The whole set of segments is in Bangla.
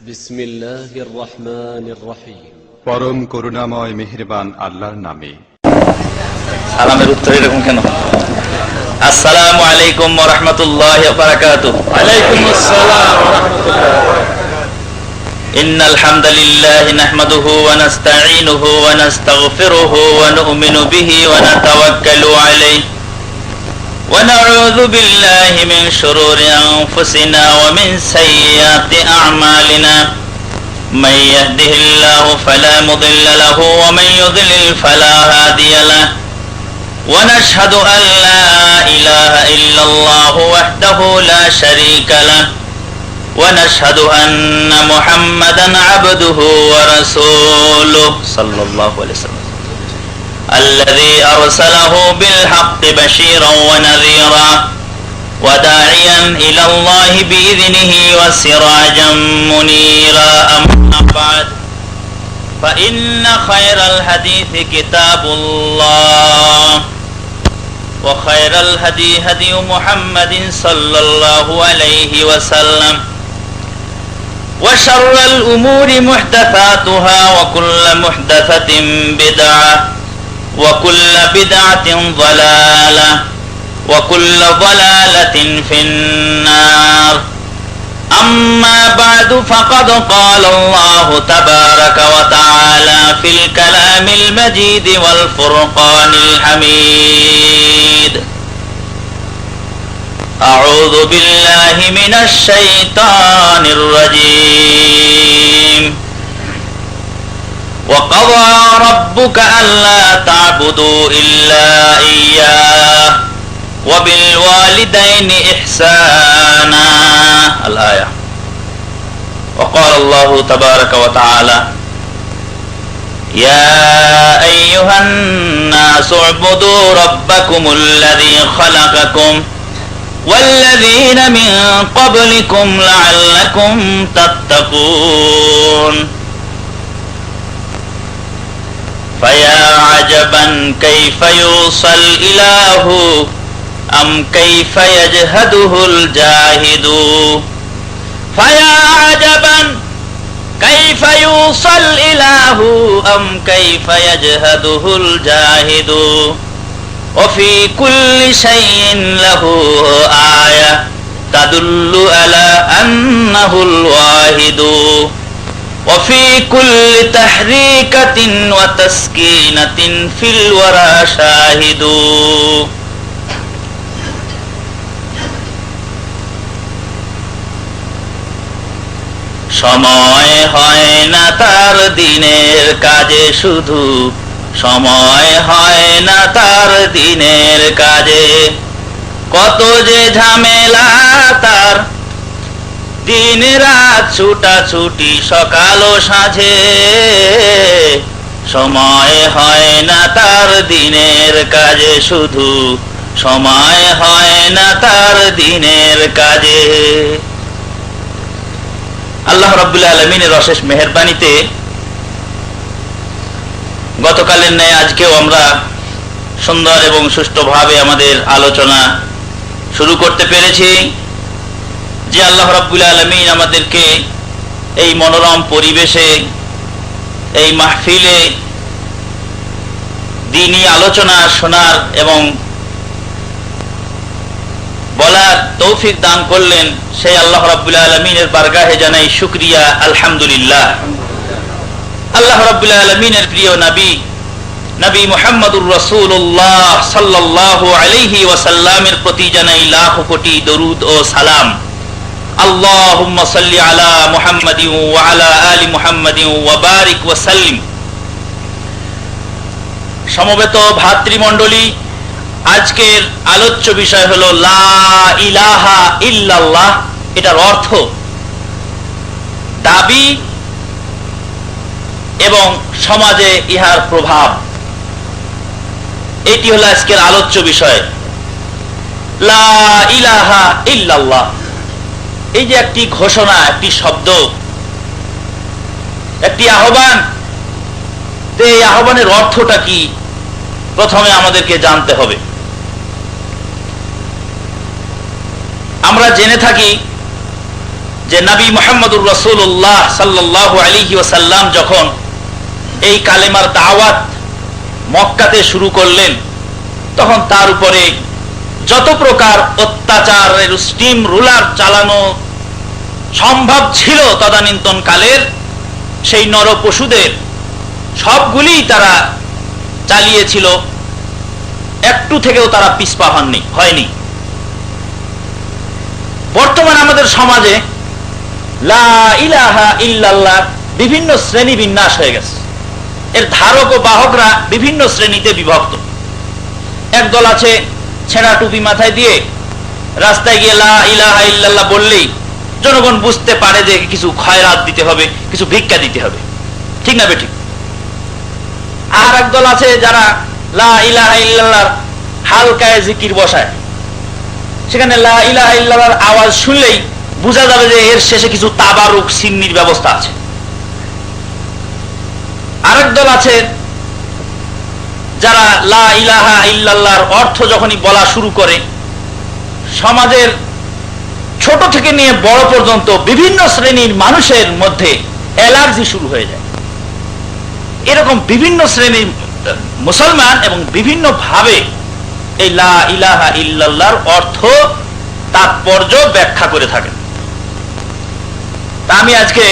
বিসমিল্লাহির রহমানির রহিম। পরম করুণাময় মেহেরবান আল্লাহর নামে। সালামের উত্তর এরকম কেন? আসসালামু আলাইকুম ওয়া রাহমাতুল্লাহি ওয়া বারাকাতুহু। ওয়ালাইকুম আসসালাম ওয়া রাহমাতুল্লাহ। ইন্নাল হামদালিল্লাহি নাহমাদুহু ওয়া নাস্তাঈনুহু ওয়া নাস্তাগফিরুহু ওয়া নু'মিনু বিহি ওয়া নাতাওয়াক্কালু আলাইহি ওয়া নাউযু বিল্লাহি মিন শুরুরি আনফুসিনা ওয়া মিন সাইয়্যাতি আ'মালিনা। মান ইয়াহদিহিল্লাহু ফালা মুদিল্লা লাহু ওয়া মান ইউদ্লিল ফালা হাদিয়া লাহু। ونشهد أن لا إله إلا الله وحده لا شريك له ونشهد أن محمدا عبده ورسوله صلى الله عليه وسلم الذي أرسله بالحق بشيرا ونذيرا وداعيا إلى الله بإذنه وسراجا منيرا. أما بعد فإن خير الحديث كتاب الله وخير الهدي هدي محمد صلى الله عليه وسلم وشر الأمور محدثاتها وكل محدثة بدعة وكل بدعة ضلالة وكل ضلالة في النار. أما بعد فقد قال الله تبارك وتعالى في الكلام المجيد والفرقان الحميد. أعوذ بالله من الشيطان الرجيم. وقضى ربك ألا تعبدوا إلا إياه وبالوالدين إحسانا الآية. وقال الله تبارك وتعالى يا أيها الناس اعبدوا ربكم الذي خلقكم والذين من قبلكم لعلكم تتقون. فيا عجبا كيف يوصى الإله أم كيف يجهده الجاهد. فيا عجبا كيف يوصى الإله أم كيف يجهده الجاهد. وفي كل شيء له آية تدل على أنه الواحد. وفي كل تحريكة وتسكينة في الورى شاهد. সময় হয় না তার দিনের কাজে, শুধু সময় হয় না তার দিনের কাজে। কত যে ঝামেলা তার, দিন রাত ছুটাছুটি সকাল ও সাঁঝে। সময় হয় না তার দিনের কাজে, শুধু সময় হয় না তার দিনের কাজে। আল্লাহ রাব্বুল আলামিনের অশেষ মেহেরবানিতে গতকালের ন্যায় আজকেও আমরা সুন্দর এবং সুষ্ঠুভাবে আমাদের আলোচনা শুরু করতে পেরেছি। যে আল্লাহ রাব্বুল আলামিন আমাদেরকে এই মনোরম পরিবেশে, এই মাহফিলে দ্বীনি আলোচনা শোনার এবং বলার তৌফিক দান করলেন, সেই আল্লাহ রাব্বুল আলামিনের বারগাহে জানাই শুকরিয়া, আলহামদুলিল্লাহ। আল্লাহ রাব্বুল আলামিনের প্রিয় নবী মুহাম্মদুর রাসূলুল্লাহ সাল্লাল্লাহু আলাইহি ওয়াসাল্লামের প্রতি জানাই লাখ কোটি দরুদ ও সালাম। আল্লাহুম্মা সাল্লি আলা মুহাম্মাদিন ওয়া আলা আলি মুহাম্মাদিন ওয়া বারিক ওয়া সাল্লিম। সমবেত ভাতৃমণ্ডলী, আজকের আলোচ্য বিষয় হলো লা ইলাহা ইল্লাল্লাহ। এটার অর্থ, দাবি এবং সমাজে ইহার প্রভাব। এটি হলো আজকের আলোচ্য বিষয়, লা ইলাহা ইল্লাল্লাহ। এই যে একটি ঘোষণা, একটি শব্দ, একটি আহ্বান, এই আহ্বানের অর্থটা কি প্রথমে আমাদেরকে জানতে হবে। আমরা জেনে থাকি যে নবী মুহাম্মদুর রাসূলুল্লাহ সাল্লাল্লাহু আলাইহি ওয়াসাল্লাম যখন এই কালেমার দাওয়াত মক্কাতে শুরু করলেন, তখন তার উপরে যত প্রকার অত্যাচারের স্টিম রুলার চালানো সম্ভব ছিল তদানীন্তন কালের সেই নরপশুদের সবগুলি তারা চালিয়েছিল, একটু থেকেও তারা পিছপা হয়নি। বর্তমানে আমাদের সমাজে লা ইলাহা ইল্লাল্লাহ বিভিন্ন শ্রেণী বিন্যাস হয়ে গেছে। এর ধারক ও বাহকরা বিভিন্ন শ্রেণীতে বিভক্ত। একদল আছে ছেঁড়া টুপি মাথায় দিয়ে রাস্তায় গিয়ে লা ইলাহা ইল্লাল্লাহ বললেই জনগণ বুঝতে পারে যে কিছু খয়রাত দিতে হবে, কিছু ভিক্ষা দিতে হবে, ঠিক না বেঠিক? আর একদল আছে যারা লা ইলাহা ইল্লাল্লাহর হালকায় জিকির বসায়, সেখানে লা ইলাহা ইল্লাল্লাহর আওয়াজ শুনলেই বোঝা যাবে যে এর শেষে কিছু তাবারুক সিন্নির ব্যবস্থা আছে। আরেক দল আছে যারা লা ইলাহা ইল্লাল্লাহর অর্থ যখনই বলা শুরু করে সমাজের ছোট থেকে নিয়ে বড় পর্যন্ত বিভিন্ন শ্রেণীর মানুষের মধ্যে অ্যালার্জি শুরু হয়ে যায়। এরকম বিভিন্ন শ্রেণীর মুসলমান এবং বিভিন্ন ভাবে এই লা ইলাহা ইল্লাল্লাহর অর্থ তাৎপর্য ব্যাখ্যা করে থাকেন। তা আমি আজকে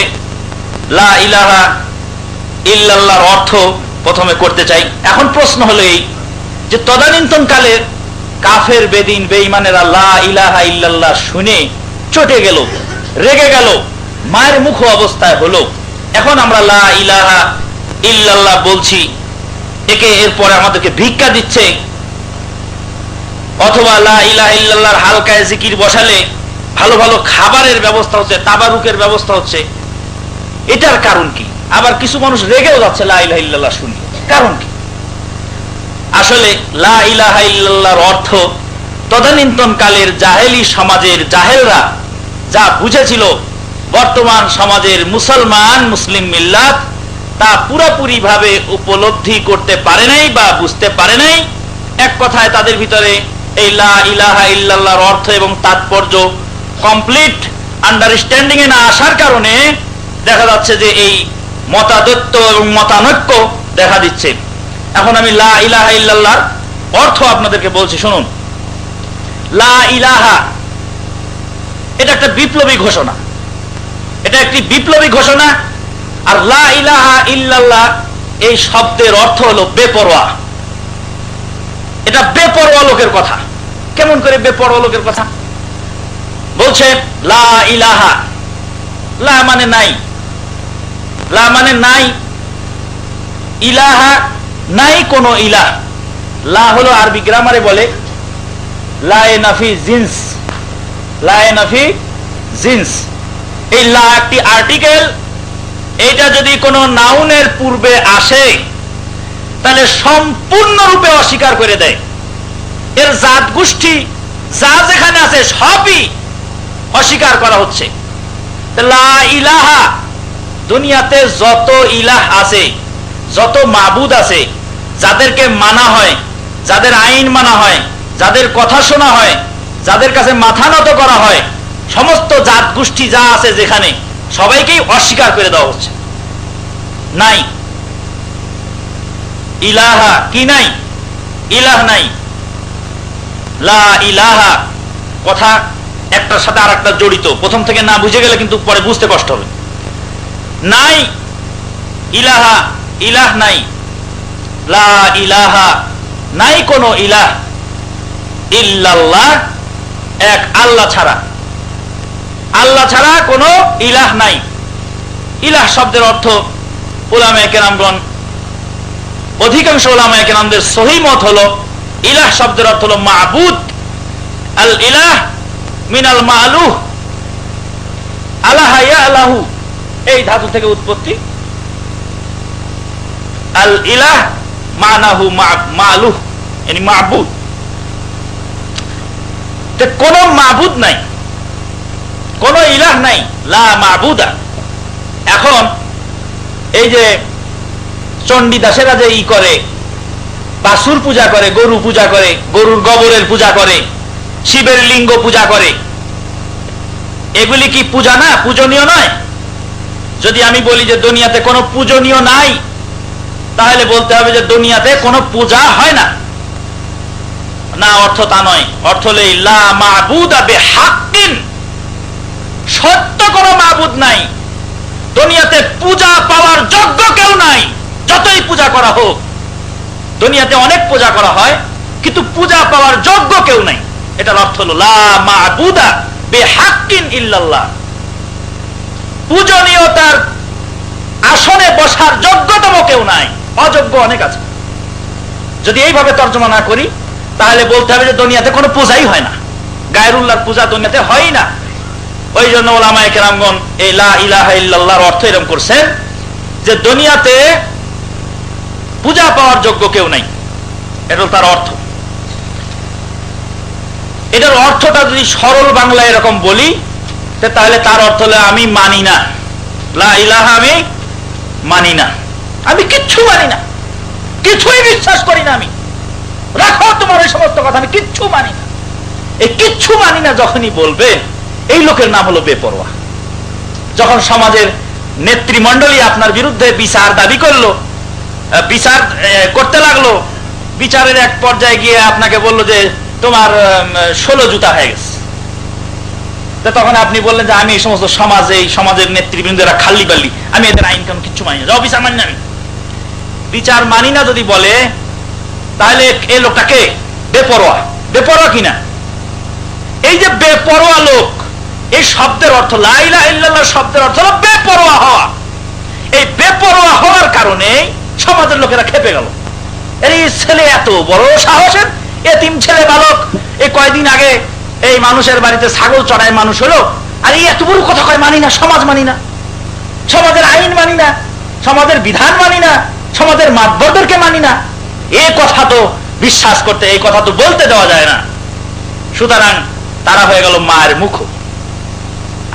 লা ইলাহা ইল্লাল্লাহর অর্থ প্রথমে করতে চাই। এখন প্রশ্ন হলো এই যে তদানীন্তন কালে কাফের বেদিন বেঈমানেরা লা ইলাহা ইল্লাল্লাহ শুনে চটে গেল, রেগে গেল, মায়ের মুখ অবস্থায় হলো। এখন আমরা লা ইলাহা ইল্লাল্লাহ বলছি, একে এরপরে আমাদেরকে ভিক্ষা দিচ্ছে, অথবা লা ইলাহা ইল্লাল্লাহর হালকায় জিকির বসালে ভালো ভালো খাবারের ব্যবস্থা হচ্ছে, তাবারুকের ব্যবস্থা হচ্ছে। এটার কারণ কি? আবার কিছু মানুষ রেগেও যাচ্ছে লা ইলাহা ইল্লাল্লাহ শুনি, কারণ কি? আসলে লা ইলাহা ইল্লাল্লাহর অর্থ তদানীন্তন কালের জাহেলি সমাজের জাহেলরা যা বুঝেছিল বর্তমান সমাজের মুসলিম মিল্লাত তা পুরোপুরি ভাবে উপলব্ধি করতে পারে নাই বা বুঝতে পারে নাই। এক কথায় তাদের ভিতরে এই লা ইলাহা ইল্লাল্লাহর অর্থ এবং তাৎপর্য কমপ্লিট আন্ডারস্ট্যান্ডিং এ না আসার কারণে দেখা যাচ্ছে যে এই মতাদৈত্য এবং মতানৈক্য দেখা দিচ্ছে। এখন আমি লা ইলাহা ইল্লাল্লাহর অর্থ আপনাদেরকে বলছি, শুনুন। লা ইলাহা এটা একটা বিপ্লবী ঘোষণা, এটা একটি বিপ্লবী ঘোষণা। আর লা ইলাহা ইল্লাল্লাহ এই শব্দের অর্থ হলো বেপরোয়া। এটা বেপরোয়া লোকের কথা। কেমন করে বেপরোয়া লোকের কথা বলছে? লা ইলাহা, লা মানে নাই, লা মানে নাই, ইলাহা নাই কোনো ইলাহ। লা হলো আরবি গ্রামারে বলে লা নাফি জিন্স, লা নাফি জিন্স। এই লা একটি আর্টিকেল, এটা যদি কোনো নাউনের পূর্বে আসে তাহলে সম্পূর্ণরূপে অস্বীকার করে দেয়। এর জাত গোষ্ঠী যা যেখানে আছে সবই অস্বীকার করা হচ্ছে। লা ইলাহা, দুনিয়াতে যত ইলাহ আছে, যত মাবুদ আছে, যাদেরকে মানা হয়, যাদের আইন মানা হয়, যাদের কথা শোনা হয়, যাদের কাছে মাথা নত করা হয়, সমস্ত জাত গোষ্ঠী যা আছে যেখানে সবাইকেই অস্বীকার করে দেওয়া হচ্ছে। নাই ইলাহা, কি নাই? ইলাহ নাই। লা ইলাহা কথা একটার সাথে আর একটা জড়িত। প্রথম থেকে না বুঝে গেলে কিন্তু পরে বুঝতে কষ্ট হবে। নাই ইলাহা, ইলাহ নাই। লা ইলাহা, নাই কোনো ইলাহ ইল্লাল্লাহ, এক আল্লাহ ছাড়া। আল্লাহ ছাড়া কোনো ইলাহ নাই। ইলাহ শব্দের অর্থ উলামায়ে কেরামগণ, অধিকাংশ উলামায়ে কেরামদের সহিহ মত হলো ইলাহ শব্দের অর্থ হলো মাবুদ। আল ইলাহ মিনাল মালুহ, আলাহা ইয়ালাহু, এই ধাতু থেকে উৎপত্তি। আল ইলাহ মানাহু মালুহ, মানে মাবুদ। কোন মাবুদ নাই, কোন ইলাহ নাই, লা মাবুদা। এখন এই যে চণ্ডীদাসেরা যে ই করে, বাসুর পূজা করে, গরু পূজা করে, গরুর গোবরের পূজা করে, শিবের লিঙ্গ পূজা করে, এগুলি কি পূজা না, পূজনীয় নয়? যদি আমি বলি যে দুনিয়াতে কোনো পূজনীয় নাই, তাহলে বলতে হবে যে দুনিয়াতে কোনো পূজা হয় না। না, অর্থ তা নয়। অর্থ হলো লা মাবুদা বিহাক্কিন, সত্য কোনো মাবুদ নাই, দুনিয়াতে পূজা পাওয়ার যোগ্য কেউ নাই, যতই পূজা করা হোক। দুনিয়াতে অনেক পূজা করা হয়, কিন্তু পূজা পাওয়ার যোগ্য কেউ নাই। এটার অর্থ হলো লা মাবুদা বিহাক্কিন ইল্লাল্লাহ, পূজনীয়তার আসনে বসার যোগ্যতম কেউ নাই, অযোগ্য অনেক আছে। যদি এইভাবে তর্জমা না করি, তাহলে বলতে হবে যে দুনিয়াতে কোনো পূজাই হয় না, গায়রুল্লাহর পূজা দুনিয়াতে হয় না। ওই জন্য ওলামায়ে কেরামগণ এই লা ইলাহা ইল্লাল্লাহর অর্থ এরকম করছেন যে দুনিয়াতে পূজা পাওয়ার যোগ্য কেউ নাই, এটা তার অর্থ। এটার অর্থটা যদি সরল বাংলা এরকম বলি, তাহলে তার অর্থ হলো আমি মানি না, লা ইলাহা আমি মানি না, আমি কিচ্ছু মানি না, কিছুই বিশ্বাস করি না, আমি রাখো তোমার এই সমস্ত কথা, আমি কিচ্ছু মানি না। এই কিচ্ছু মানি না যখনই বলবে, এই লোকের নাম হলো বেপরোয়া। যখন সমাজের নেতৃমণ্ডলী আপনার বিরুদ্ধে বিচার দাবি করলো, বিচার করতে লাগলো, বিচারের এক পর্যায়ে গিয়ে আপনাকে বললো যে তোমার 16 জুতা হয়ে গেছে, তখন আপনি বললেন যে আমি এই সমস্ত সমাজের নেতৃবৃন্দরা খাল্লি বাল্লি, আমি এদের আইন কানুন কিচ্ছু মানি না, যাও বিচার মানি না, আমি বিচার মানি না যদি বলে, তাহলে এই লোকটাকে বেপরোয়া, বেপরোয়া কিনা? এই যে বেপরোয়া লোক, এই শব্দের অর্থ, লা ইলাহা ইল্লাল্লাহ শব্দের অর্থ হলো বেপরোয়া হওয়া। এই বেপরোয়া হওয়ার কারণে সমাজের লোকেরা খেপে গেল। এই ছেলে এত বড় সাহসের, এতিম ছেলে বালক, এই কয়দিন আগে এই মানুষের বাড়িতে ছাগল চড়ায় মানুষ হলো, আর এই এত বড় কথা কয় মানি না, সমাজ মানি না, সমাজের আইন মানি না, সমাজের বিধান মানি না, সমাজের মাতবরদেরকে মানি না। এই কথা তো বিশ্বাস করতে, এই কথা তো বলতে দেওয়া যায় না। সুতরাং তারা হয়ে গেল মায়ের মুখ।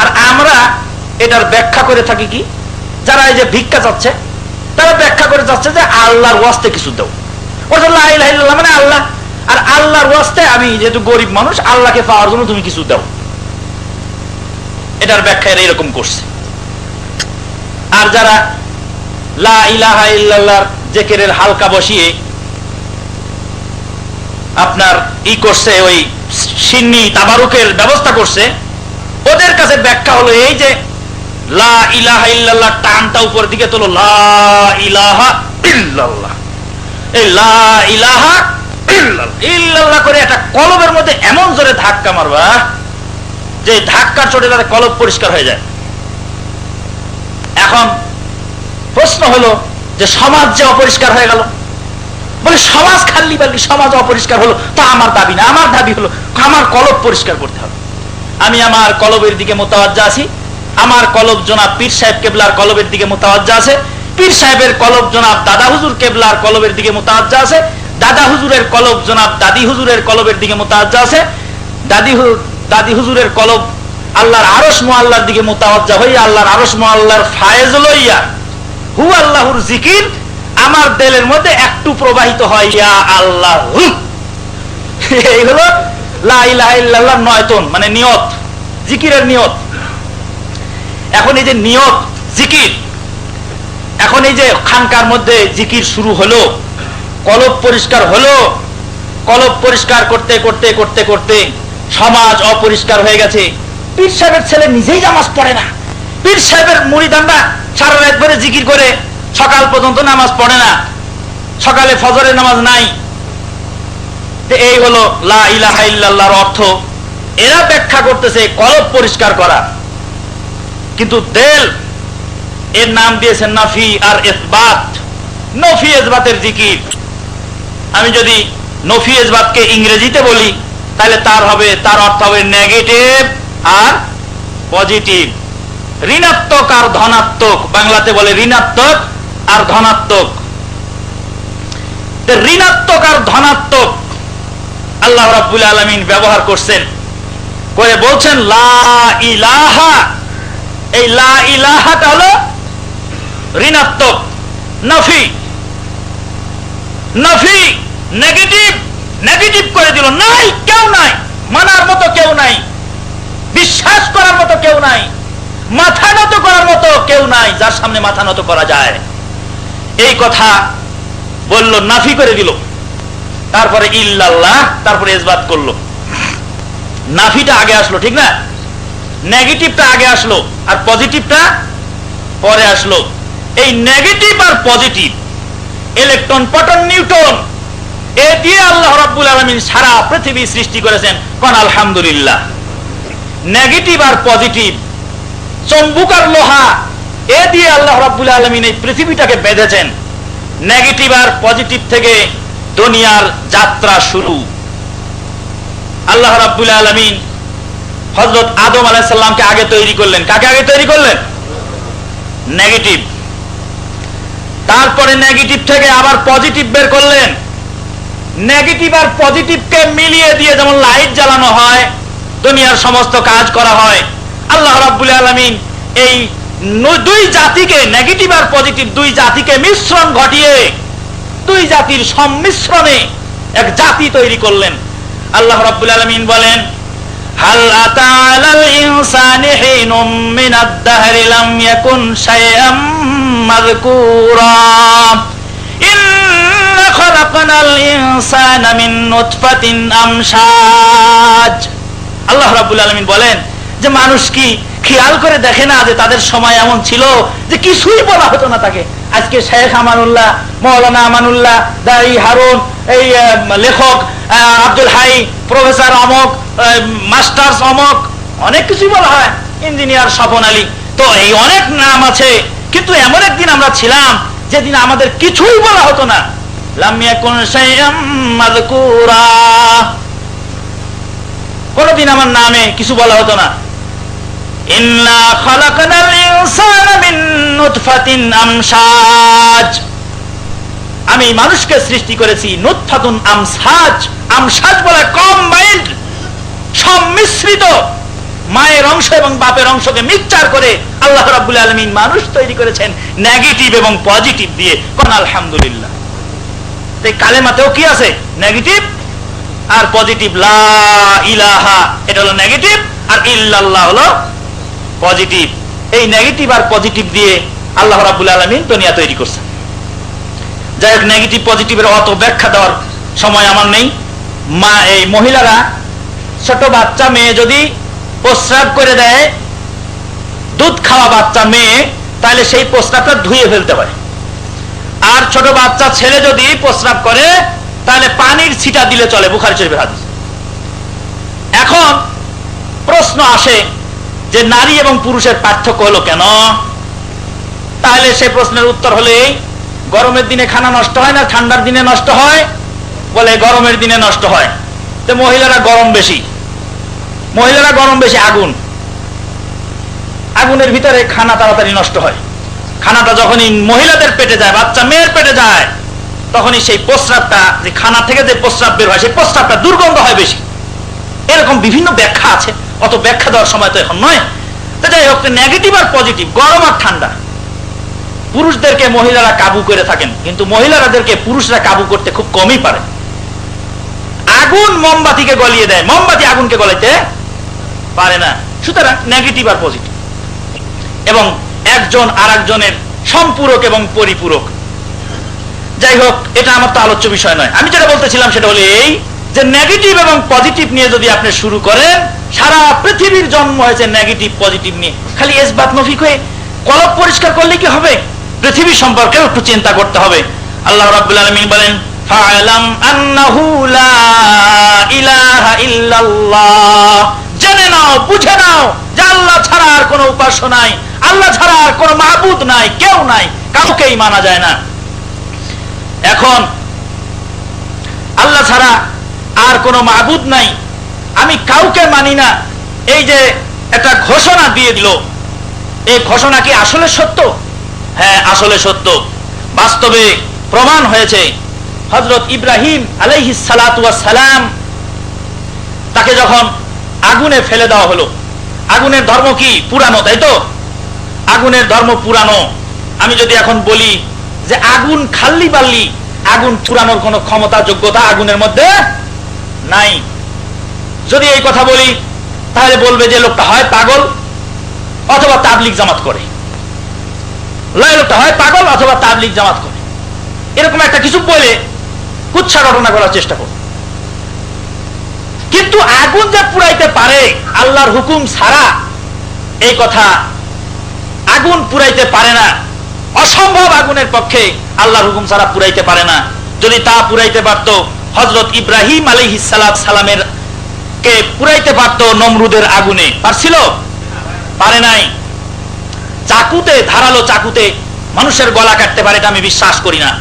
আর আমরা এটার ব্যাখ্যা করে থাকি কি, যারা এই যে ভিক্ষা চাচ্ছে, তারা ব্যাখ্যা করে যাচ্ছে যে আল্লাহর ওয়াস্তে কিছু দাও, ওটা লা ইলাহা ইল্লাল্লাহ মানে আল্লাহ, আর আল্লাহর ওয়াস্তে আমি যেহেতু গরিব মানুষ, আল্লাহকে পাওয়ার জন্য তুমি কিছু দাও। এটার ব্যাখ্যা এরা এরকম করছে। আর যারা লা ইলাহা ইল্লাল্লাহর জিকিরের হালকা বসিয়ে আপনার করছে, ওই সিন্নি তাবারুকের ব্যবস্থা করছে, ওদের কাছে ব্যাখ্যা হলো এই যে লা ইলাহা ইল্লাল্লাহ টানটা উপর দিকে তোলো, লা ইলাহা ইল্লাল্লাহ, এই লা ইলাহা ইল্লাল্লাহ করে একটা কলবের মধ্যে এমন জোরে ধাক্কা মারবা যে ধাক্কার চোটে তাদের কলব পরিষ্কার হয়ে যায়। এখন প্রশ্ন হলো যে সমাজ যে অপরিষ্কার হয়ে গেল, বলে সমাজ খাল্লি বাল্লি, সমাজ অপরিষ্কার হলো, তা আমার দাবি না, আমার দাবি হলো আমার কলব পরিষ্কার করতে হবে। আমি আমার কলবের দিকে মোতাওয়াজ্জা আছি, আমার কলব জনাব পীর সাহেব কেবলার কলবের দিকে মোতাওয়াজ্জা আছে, পীর সাহেবের কলব জনাব দাদা হুজুর কেবলার কলবের দিকে মোতাওয়াজ্জা আছে, দাদা হুজুরের কলব জনাব দাদি হুজুরের কলবের দিকে মোতাওয়াজ্জা আছে, দাদি হুজুরের কলব আল্লাহর আরশ মুআল্লার দিকে মোতাওয়াজ্জা হইয়া আল্লাহর আরশ মুআল্লার ফায়েজ লইয়া হু আল্লাহর জিকির আমার দিলের মধ্যে একটু প্রবাহিত হয়, ইয়া আল্লাহ। এই হলো লা ইলাহা ইল্লাল্লাহ নয়তন, মানে নিয়ত, জিকিরের নিয়ত। এখন এই যে নিয়ত জিকির, এখন এই যে খানকার মধ্যে জিকির শুরু হলো, কলব পরিষ্কার হলো, কলব পরিষ্কার করতে করতে করতে করতে সমাজ অপরিষ্কার হয়ে গেছে। পীর সাহেবের ছেলে নিজেই নামাজ পড়ে না, পীর সাহেবের মুরিদানরা সারা রাত ধরে জিকির করে সকাল পর্যন্ত নামাজ পড়ে না, সকালে ফজরের নামাজ নাই। এই হলো লা ইলাহা ইল্লাল্লাহর অর্থ। এরা ব্যাখ্যা করতেছে কলব পরিষ্কার করা, কিন্তু দেল এর নাম দিয়েছেন নাফি আর ইসবাত, নফি ইসবাতের জিকির। আমি যদি নফি ইসবাতকে ইংরেজিতে বলি, তাহলে তার অর্থ হবে নেগেটিভ আর পজিটিভ, ঋণাত্মক আর ধনাত্মক। বাংলাতে বলে ঋণাত্মক আর ধনাত্মক। ঋণাত্মক আর ধনাত্মক আল্লাহ রাব্বুল আলামিন ব্যবহার করছেন, করে বলছেন লা ইলাহা। এই লা ইলাহাটা হলো ঋণাত্মক, নফি, নফি নেগেটিভ, নেগেটিভ করে দিল, নাই, কেউ নাই, মানার মতো কেউ নাই। বিশ্বাস করার মতো কেউ নাই, মাথা নত করার মতো কেউ নাই যার সামনে মাথা নত করা যায়। এই কথা বলল, নাফি করে দিল, তারপরে ইল্লাল্লাহ, তারপরে ইসবাত করলো। নাফিটা আগে আসলো, ঠিক না? নেগেটিভটা আগে আসলো আর পজিটিভটা পরে আসলো। এই নেগেটিভ আর পজিটিভ, ইলেকট্রন, প্রোটন, নিউট্রন, এ দিয়ে আল্লাহ রাব্বুল আলামিন সারা পৃথিবী সৃষ্টি করেছেন। কোন আলহামদুলিল্লাহ। নেগেটিভ আর পজিটিভ, চম্বুক আর লোহা, এ দিয়ে আল্লাহ রাব্বুল আলামিন এই পৃথিবীটাকে বেঁধেছেন। নেগেটিভ আর পজিটিভ থেকে দুনিয়ার যাত্রা শুরু। আল্লাহ রাব্বুল আলামিন হযরত আদম আলাইহিস সালামকে আগে তৈরি করলেন। কাকে আগে তৈরি করলেন? নেগেটিভ। তারপরে নেগেটিভ থেকে আবার পজিটিভ বের করলেন। নেগেটিভ আর পজিটিভকে মিলিয়ে দিয়ে যেমন লাইট জ্বালানো হয়, দুনিয়ার সমস্ত কাজ করা হয়, আল্লাহ রাব্বুল আলামিন এই দুই জাতিকে, নেগেটিভ আর পজিটিভ দুই জাতিকে মিশ্রণ ঘটিয়ে দুই জাতির সম্মিশ্রণে এক জাতি তৈরি করলেন। আল্লাহ রাব্বুল আলামিন বলেন, হাল আতা আলাল ইনসানি হিনুম মিনাদ দাহরি লাম ইয়াকুন শাইআম মাযকুরা ইন্না খালাকনাল ইনসানা মিন নুতফাতিন আমশাজ। আল্লাহ রাব্বুল আলামিন বলেন যে মানুষ কি খেয়াল করে দেখে না যে তাদের সময় এমন ছিল যে কিছুই বলা হতো না তাকে। আজকে শেখ আমানুল্লাহ, মৌলানা আমানুল্লাহ, দাই হারুন, এই লেখক আব্দুল হাই, প্রফেসর অমক, মাস্টার্স অমক, অনেক কিছু বলা হয়, ইঞ্জিনিয়ার স্বপন আলী, তো এই অনেক নাম আছে। কিন্তু এমন একদিন আমরা ছিলাম যেদিন আমাদের কিছুই বলা হতো না। লাম ইয়াকুন শাইআম মাযকুরা, কোনদিন আমার নামে কিছু বলা হতো না। ইন্না খালাকনাল ইনসানা মিন নুতফাতিন আমশাজ, আমি মানুষকে সৃষ্টি করেছি নুতফাতুন আমসাজ। আমসাজ বলে কম্বাইন্ড, সম্মিশ্রিত, মায়ের অংশ এবং বাপের অংশকে মিক্সচার করে আল্লাহ রাব্বুল আলামিন মানুষ তৈরি করেছেন নেগেটিভ এবং পজিটিভ দিয়ে। কোন আলহামদুলিল্লাহ। এই কালেমাতেও কি আছে? নেগেটিভ আর পজিটিভ। লা ইলাহা এটা হলো নেগেটিভ, আর ইল্লাল্লাহ হলো পজিটিভ। এই নেগেটিভ আর পজিটিভ দিয়ে আল্লাহ রাব্বুল আলামিন দুনিয়া তৈরি করছেন। যাই হোক, নেগেটিভ পজিটিভের অত ব্যাখ্যা দেওয়ার সময় আমার নেই। এই মহিলারা, ছোট বাচ্চা মেয়ে যদি প্রস্রাব করে দেয়, দুধ খাওয়া বাচ্চা মেয়ে, তাহলে সেই প্রস্রাবটা ধুয়ে ফেলতে হয়। আর ছোট বাচ্চা ছেলে যদি প্রস্রাব করে তাহলে পানির ছিটা দিলে চলে, বুখারী শরীফের হাদিস। এখন প্রশ্ন আসে যে নারী এবং পুরুষের পার্থক্য হলো কেন? তাহলে সেই প্রশ্নের উত্তর হলো এই, গরমের দিনে খানা নষ্ট হয় না, ঠান্ডার দিনে নষ্ট হয়? বলে গরমের দিনে নষ্ট হয়। তো মহিলারা গরম বেশি, মহিলারা গরম বেশি, আগুনের ভিতরে খানা তাড়াতাড়ি নষ্ট হয়। খানাটা যখনই মহিলাদের পেটে যায়, বাচ্চা মেয়ের পেটে যায়, তখনই সেই প্রস্রাবটা, যে খানা থেকে যে প্রস্রাব বের হয়, সেই প্রস্রাবটা দুর্গন্ধ হয় বেশি। এরকম বিভিন্ন ব্যাখ্যা আছে, অত ব্যাখ্যা দেওয়ার সময় তো এখন নয়। তো যাই হোক, নেগেটিভ আর পজিটিভ, গরম আর ঠান্ডা, পুরুষদেরকে মহিলারা কাবু করে থাকেন, কিন্তু মহিলাদেরকে পুরুষরা কাবু করতে খুব কমই পারে। আগুন মোমবাতিকে গলিয়ে দেয়, মোমবাতি আগুনকে গলাইতে পারে না। সুতরাং নেগেটিভ আর পজিটিভ, এবং একজন আর একজনের সম্পূরক এবং পরিপূরক। যাই হোক, এটা আমার তো আলোচ্য বিষয় নয়। আমি যেটা বলতেছিলাম সেটা হলো এই, যে নেগেটিভ এবং পজিটিভ নিয়ে যদি আপনি শুরু করেন, সারা পৃথিবীর জন্ম হয়েছে নেগেটিভ পজিটিভ নিয়ে। খালি ইসবাত নফি হয়ে কলব পরিষ্কার করলে কি হবে? পৃথিবী সম্পর্কে একটু চিন্তা করতে হবে। আল্লাহ রাব্বুল আলামিন বলেন, ফাআলাম আন্নাহু লা ইলাহা ইল্লাল্লাহ, জেনে নাও, বুঝে নাও যে আল্লাহ ছাড়া আর কোনো উপাস্য নাই, আল্লাহ ছাড়া আর কোনো মাবুদ নাই, কেউ নাই, কাউকেই মানা যায় না। এখন আল্লাহ ছাড়া আর কোনো মাবুদ নাই, আমি কাউকে মানি না, এই যে একটা ঘোষণা দিয়ে দিল, এই ঘোষণা কি আসলে সত্য? হ্যাঁ, আসলে সত্য। বাস্তবে প্রমাণ হয়েছে। হযরত ইব্রাহিম আলাইহিস সালাতু ওয়াস সালাম, তাকে যখন আগুনে ফেলে দেওয়া হলো, আগুনের ধর্ম কি? পুরানো, তাই তো? আগুনের ধর্ম পুরানো। আমি যদি এখন বলি যে আগুন খাল্লি বাল্লি, আগুন পুরানোর কোনো ক্ষমতা যোগ্যতা আগুনের মধ্যে নাই। যদি এই কথা বলি তাহলে বলবে যে লোকটা হয় পাগল অথবা তাবলিগ জামাত করে, লোকটা হয় পাগল অথবা তাবলিগ জামাত করে, এরকম একটা কিছু বলে কুৎসা ঘটনা করার চেষ্টা করবে। কিন্তু আগুন যে পুরাইতে পারে আল্লাহর হুকুম ছাড়া, এই কথা আগুন পুরাইতে পারে না, অসম্ভব, আগুনের পক্ষে আল্লাহর হুকুম ছাড়া পুরাইতে পারে না। যদি তা পুরাইতে পারত হযরত ইব্রাহিম আলাইহিস সালামের কে পুরাইতে পারত নমরুদের আগুনে, পারছিল? পারে নাই। চাকুতে, ধারালো চাকুতে মানুষের গলা কাটতে পারে এটা আমি বিশ্বাস করি না।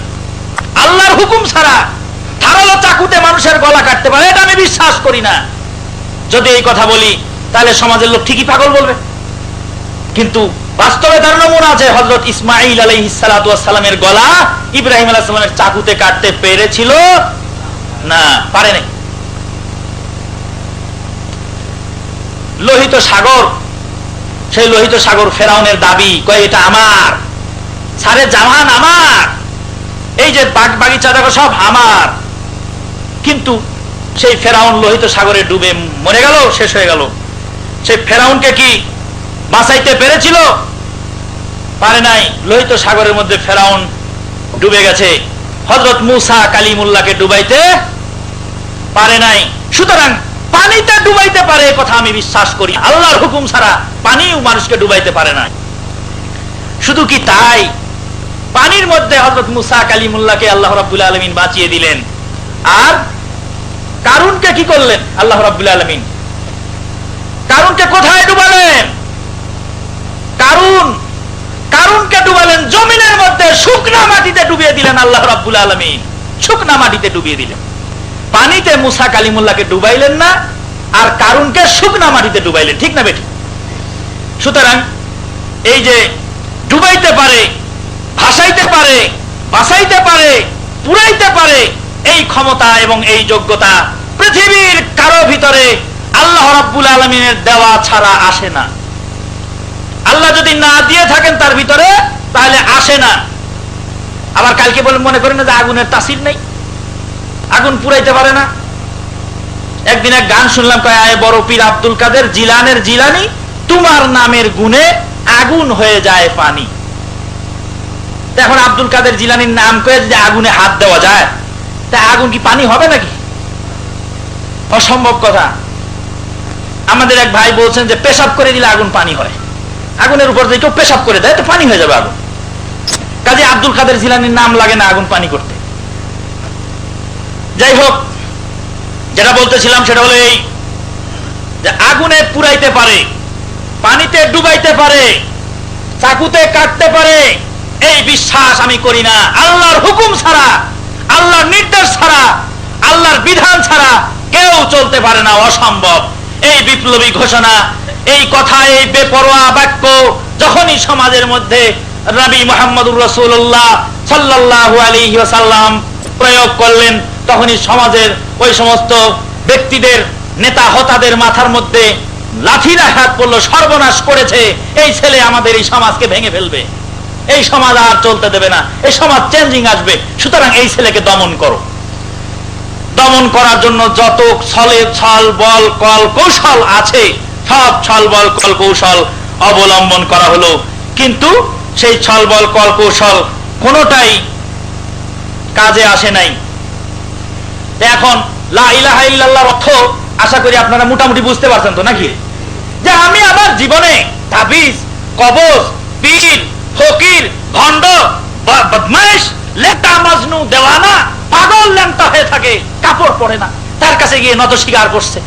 আল্লাহর হুকুম ছাড়া ধারালো চাকুতে মানুষের গলা কাটতে পারে এটা আমি বিশ্বাস করি না। যদি এই কথা বলি তাহলে সমাজের লোক ঠিকই পাগল বলবে। কিন্তু বাস্তবে তার নমুনা আছে। হযরত ইসমাঈল আলাইহিস সালামের গলা ইব্রাহিম আলাইহিস সালামের চাকুতে কাটতে পেরেছিল না? পারে নাই। লোহিত সাগর, সেই লোহিত সাগর ফেরাউনের দাবি, কয় এটা আমার, সারে জামান আমার, এই যে বাগিচা দেখো সব আমার। কিন্তু সেই ফেরাউন লোহিত সাগরে ডুবে মরে গেল, শেষ হয়ে গেল। সেই ফেরাউনকে কি বাঁচাইতে পেরেছিল? পারে নাই। লোহিত সাগরের মধ্যে ফেরাউন ডুবে গেছে। হযরত মূসা কালিমুল্লাহকে ডুবাইতে পারে নাই। সুতরাং পানিতে ডুবাইতে পারে এই কথা আমি বিশ্বাস করি, আল্লাহর হুকুম ছাড়া পানিও মানুষকে ডুবাইতে পারে না। শুধু কি তাই, পানির মধ্যে হযরত মূসা কালিমুল্লাহকে আল্লাহ রাব্বুল আলামিন বাঁচিয়ে দিলেন। আর কারুনকে কি করলেন আল্লাহ রাব্বুল আলামিন? কারুনকে কোথায় ডুবালেন? কারুনকে ডুবালেন জমিনের মধ্যে, শুকনা মাটিতে ডুবিয়ে দিলেন আল্লাহ রাব্বুল আলামিন, শুকনা মাটিতে ডুবিয়ে দিলেন। পানিতে মূসা কালিমুল্লাহকে ডুবাইলেন না, আর কারুনকে শুকনা মাটিতে ডুবাইলেন, ঠিক না বেঠিক? সুতরাং এই যে ডুবাইতে পারে, ভাসাইতে পারে, বাঁচাইতে পারে, পুরাইতে পারে, এই ক্ষমতা এবং এই যোগ্যতা পৃথিবীর কারো ভিতরে আল্লাহ রাব্বুল আলামিনের দেওয়া ছাড়া আসে না। আল্লাহ যদি না দিয়ে থাকেন তার ভিতরে, তাহলে আসে না। আবার কালকে বলে মনে করেন না যে আগুনের তাসির নেই, আগুন পুরাইতে পারে না। একদিন এক গান শুনলাম, কয় আয় বড় পীর আব্দুল কাদের জিলানের জিলানি, তোমার নামের গুণে আগুন হয়ে যায় পানি। এখন আব্দুল কাদের জিলানির নাম করে যদি আগুনে হাত দেওয়া যায়, তা আগুন কি পানি হবে নাকি? অসম্ভব কথা। আমাদের এক ভাই বলছেন যে পেশাব করে দিলে আগুন পানি হয়। আগুনের উপর যদি কেউ পেশাব করে দেয় তো পানি হয়ে যাবে আগুন। কাজে আব্দুল কাদের জিলানির নাম লাগে না আগুন পানি করতে। যাই হোক, যেটা বলতেছিলাম সেটা হলো এই যে আগুনে পুরাইতে পারে, পানিতে ডুবাইতে পারে, চাকুতে কাটতে পারে, এই বিশ্বাস আমি করি না। আল্লাহর হুকুম ছাড়া, আল্লাহর নির্দেশ ছাড়া, আল্লাহর বিধান ছাড়া কেউ চলতে পারে না, অসম্ভব। এই বিপ্লবী ঘোষণা, এই কথা, এই বেপরোয়া বাক্য যখনই সমাজের মধ্যে নবী মুহাম্মদুর রাসূলুল্লাহ সাল্লাল্লাহু আলাইহি ওয়াসাল্লাম প্রয়োগ করলেন, তখনই সমাজের ওই সমস্ত ব্যক্তিদের, নেতা হতাদের মাথার মধ্যে লাঠির আঘাত পড়লো, সর্বনাশ করেছে, এই ছেলে আমাদের এই সমাজকে ভেঙে ফেলবে, এই সমাজ আর চলতে দেবে না, এই সমাজ চেঞ্জিং আসবে, সুতরাং এই ছেলেকে দমন করো। দমন করার জন্য যত ছল বল কল কৌশল আছে, সব ছল বল কল কৌশল অবলম্বন করা হলো, কিন্তু সেই ছল বল কল কৌশল কোনোটাই কাজে আসে নাই। এখন লা ইলাহা ইল্লাল্লাহর অর্থ আশা করি আপনারা মোটামুটি বুঝতে পারছেন তো নাকি? যে আমি আমার জীবনে তাবিজ, কবজ, পীর, ফকির, ভণ্ড, বদমাইশ, লেটা মাজনু, দেওয়ানা, পাগল ল্যাংটা হয়ে থাকে, কাপড় পরে না, তার কাছে গিয়ে নত স্বীকার করছে।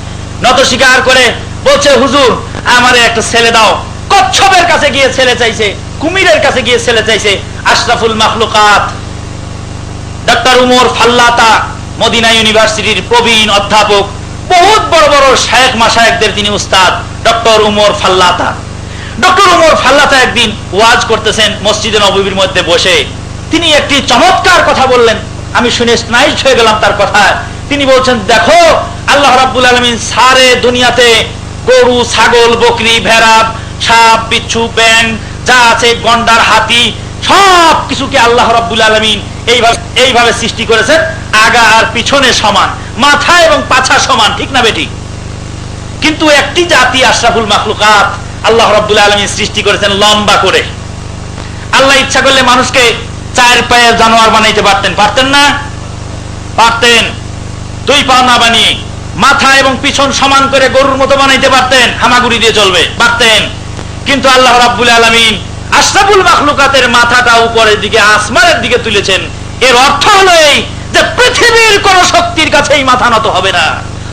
নত স্বীকার করে বলছে, হুজুর আমারে একটা ছেলে দাও। কচ্ছপের কাছে গিয়ে ছেলে চাইছে, কুমিরের কাছে গিয়ে ছেলে চাইছে। আশরাফুল মাখলুকাত ডক্টর উমর ফাল্লাতা, মদিনা ইউনিভার্সিটির প্রবীণ অধ্যাপক, বহুত বড় বড় শায়েখ মাশায়েখদের তিনি উস্তাদ, ডক্টর উমর ফাল্লাতা। ডক্টর উমর ফাল্লাতা একদিন ওয়াজ করতেছেন মসজিদে নববীর মধ্যে বসে। তিনি একটি চমৎকার কথা বললেন, আমি শুনে স্নায়িত হয়ে গেলাম তার কথা। তিনি বলছেন, দেখো আল্লাহ রাব্বুল আলামিন সারে দুনিয়াতে গরু, ছাগল, বকরি, ভেড়া, সাপ, বিচ্ছু, ব্যাং যা আছে, গন্ডার, হাতি, সব কিছুকে আল্লাহ রাব্বুল আলামিন এইভাবে সৃষ্টি করেছেন, আগা আর পিছনে সমান, মাথা এবং পাছা সমান, ঠিক না বেটি? কিন্তু একটি জাতি আশরাফুল মাখলুকাত আল্লাহ রাব্বুল আলামিন সৃষ্টি করেছেন লম্বা করে। আল্লাহ ইচ্ছা করলে মানুষকে 4 পায়ের জানোয়ার বানাইতে পারতেন, পারতেন না? পারতেন। 2 পা না বানিয়ে মাথা এবং পিছন সমান করে গরুর মতো বানাইতে পারতেন, হামাগুড়ি দিয়ে চলবে, পারতেন। কিন্তু আল্লাহ রাব্বুল আলামিন আশরাফুল মাখলুকাতের মাথাটা উপরের দিকে আসমানের দিকে তুলেছেন। এর অর্থ হলো এই যে পৃথিবীর কোন শক্তির কাছে এই মাথা নত হবে না,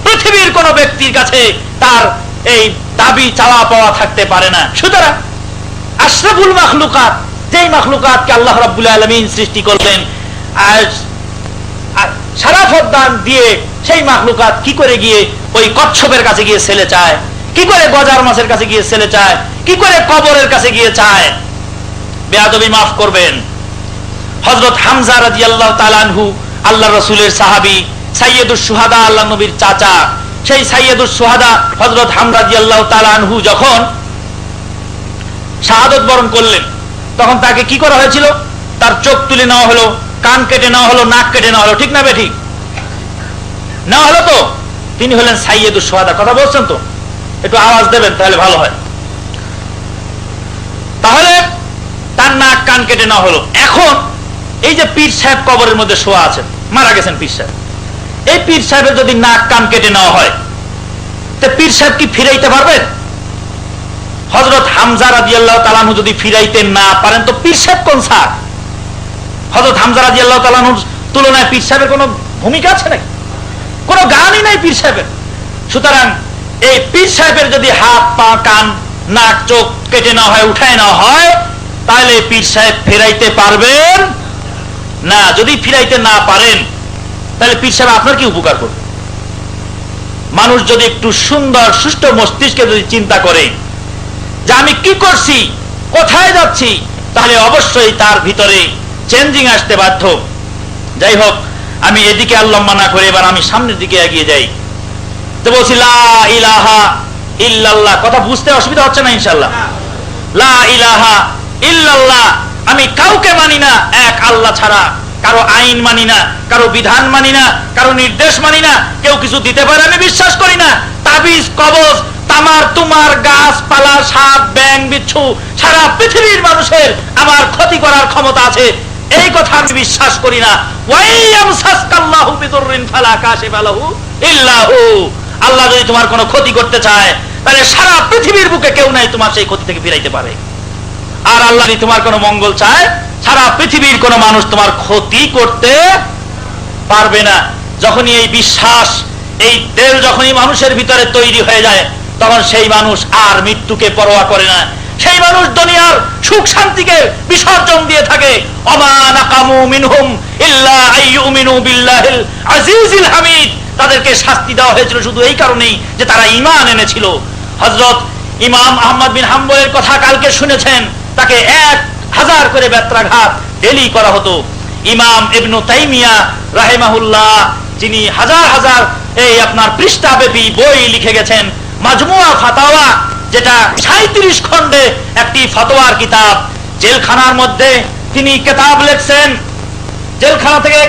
পৃথিবীর কোন ব্যক্তির কাছে তার এই দাবি চাওয়া পাওয়া থাকতে পারে না। সুতরাং আশরাফুল মাখলুকাত, যেই মাখলুকাতকে আল্লাহ রাব্বুল আলামিন সৃষ্টি করলেন, আর শারাফত দান দিয়ে সেই মাখলুকাত কি করে গিয়ে ওই কচ্ছপের কাছে গিয়ে ছেলে চায়, কি করে গজার মাছের কাছে গিয়ে ছেলে চায়, কি করে কবরের কাছে গিয়ে চায়? বেয়াদবি মাফ করবেন। হযরত হামজা রাদিয়াল্লাহু তাআলা আনহু আল্লাহ রাসূলের সাহাবী, সাইয়্যিদুশ শুহাদা, আল্লাহ নবীর চাচা, সেই সাইয়্যিদুশ শুহাদা হযরত হামজা রাদিয়াল্লাহু তাআলা আনহু যখন শাহাদাত বরণ করলেন, তখন তাকে কি করা হয়েছিল? তার চোখ তুলে নেওয়া হলো, কান কেটে নেওয়া হলো, নাক কেটে নেওয়া হলো, ঠিক না বেঠিক? নেওয়া হলো তো? তিনি হলেন সাইয়্যিদুশ শুহাদা। কথা বলছেন তো? একটু আওয়াজ দেবেন তাহলে ভালো হয়। তাহলে তার নাক কান কেটে নেওয়া হলো। এখন এই যে পীর সাহেব কবরের মধ্যে শোয়া আছেন, মারা গেছেন পীর সাহেব, এই পীর সাহেবের যদি নাক কান কেটে নেওয়া হয়, তো পীর সাহেব কি ফিরাইতে পারবেন? হযরত হামজা রাদিয়াল্লাহু তাআলা আনহু যদি ফিরাইতে না পারেন, তো পীর সাহেব কোন স্যার? হযরত হামজা রাদিয়াল্লাহু তাআলা আনহুর তুলনায় পীর সাহেবের কোনো ভূমিকা আছে নাকি? কোনো গানই নাই পীর সাহেবের। সুতরাং এই পীর সাহেবের যদি হাত পা কান নাক চোখ কেটে নেওয়া হয়, উঠায় নেওয়া হয়, তাহলে পীর সাহেব ফেরাইতে পারবেন না। যদি ফিরাইতে না পারেন, তাহলে পীর সাহেব আপনার কি উপকার করবে? মানুষ যদি একটু সুন্দর সুষ্ঠু মস্তিষ্কে যদি চিন্তা করে যে আমি কি করছি, কোথায় যাচ্ছি, তাহলে অবশ্যই তার ভিতরে চেঞ্জিং আসতে বাধ্য। যাই হোক, আমি এদিকে আল্লাহ মানা করে এবার আমি সামনের দিকে এগিয়ে যাই। তো বলছি লা ইলাহা ইল্লাল্লাহ। কথা বুঝতে অসুবিধা হচ্ছে না ইনশাআল্লাহ? লা ইলাহা ইল্লাল্লাহ, আমি কাউকে মানি না এক আল্লাহ ছাড়া, কারো আইন মানি না, কারো বিধান মানি না, কারো নির্দেশ মানি না, কেউ কিছু দিতে পারে আমি বিশ্বাস করি না। তাবিজ কবজ তামার তুমার গাছপালা সাপ ব্যাং বিচ্ছু সারা পৃথিবীর মানুষের আমার ক্ষতি করার ক্ষমতা আছে, এই কথা আমি বিশ্বাস করি না। ওয়াইয়ামসাসকাল্লাহু বিদুররিন ফালা কাশিফা লাহু ইল্লা হু। আল্লাহ যদি তোমার কোনো ক্ষতি করতে চায়, তাহলে সারা পৃথিবীর বুকে কেউ নাই তোমার সেই ক্ষতি থেকে ফিরাইতে পারে। আর আল্লাহ যদি তোমার কোনো মঙ্গল চায়, সারা পৃথিবীর কোনো মানুষ তোমার ক্ষতি করতে পারবে না। যখনই এই বিশ্বাস, এই তেল যখনই মানুষের ভিতরে তৈরি হয়ে যায়, তখন সেই মানুষ আর মৃত্যুকে পরোয়া করে না। সেই মানুষ দুনিয়ার সুখ শান্তিকে বিসর্জন দিয়ে থাকে। ওমা নাকামু মিনহুম ইল্লা আইয়ুমিনু বিল্লাহিল আজিজিল হামিদ। তাদেরকে শাস্তি দেওয়া হয়েছিল শুধু এই কারণেই যে তারা ঈমান এনেছিল। হযরত ইমাম আহমদ বিন হাম্বলের কথা কালকে শুনেছেন, তাকে 1000 করে বেত্রাঘাত ডেলি করা হতো। ইমাম ইবনে তাইমিয়া রাহিমাহুল্লাহ, যিনি হাজার হাজার এই আপনার পৃষ্ঠাব্যাপী বই লিখে গেছেন, মাজমুয়া ফাতাওয়া, যেটা 37 খণ্ডে একটি ফতোয়ার কিতাব, জেলখানার মধ্যে তিনি কিতাব লিখছেন। জেলখানা থেকে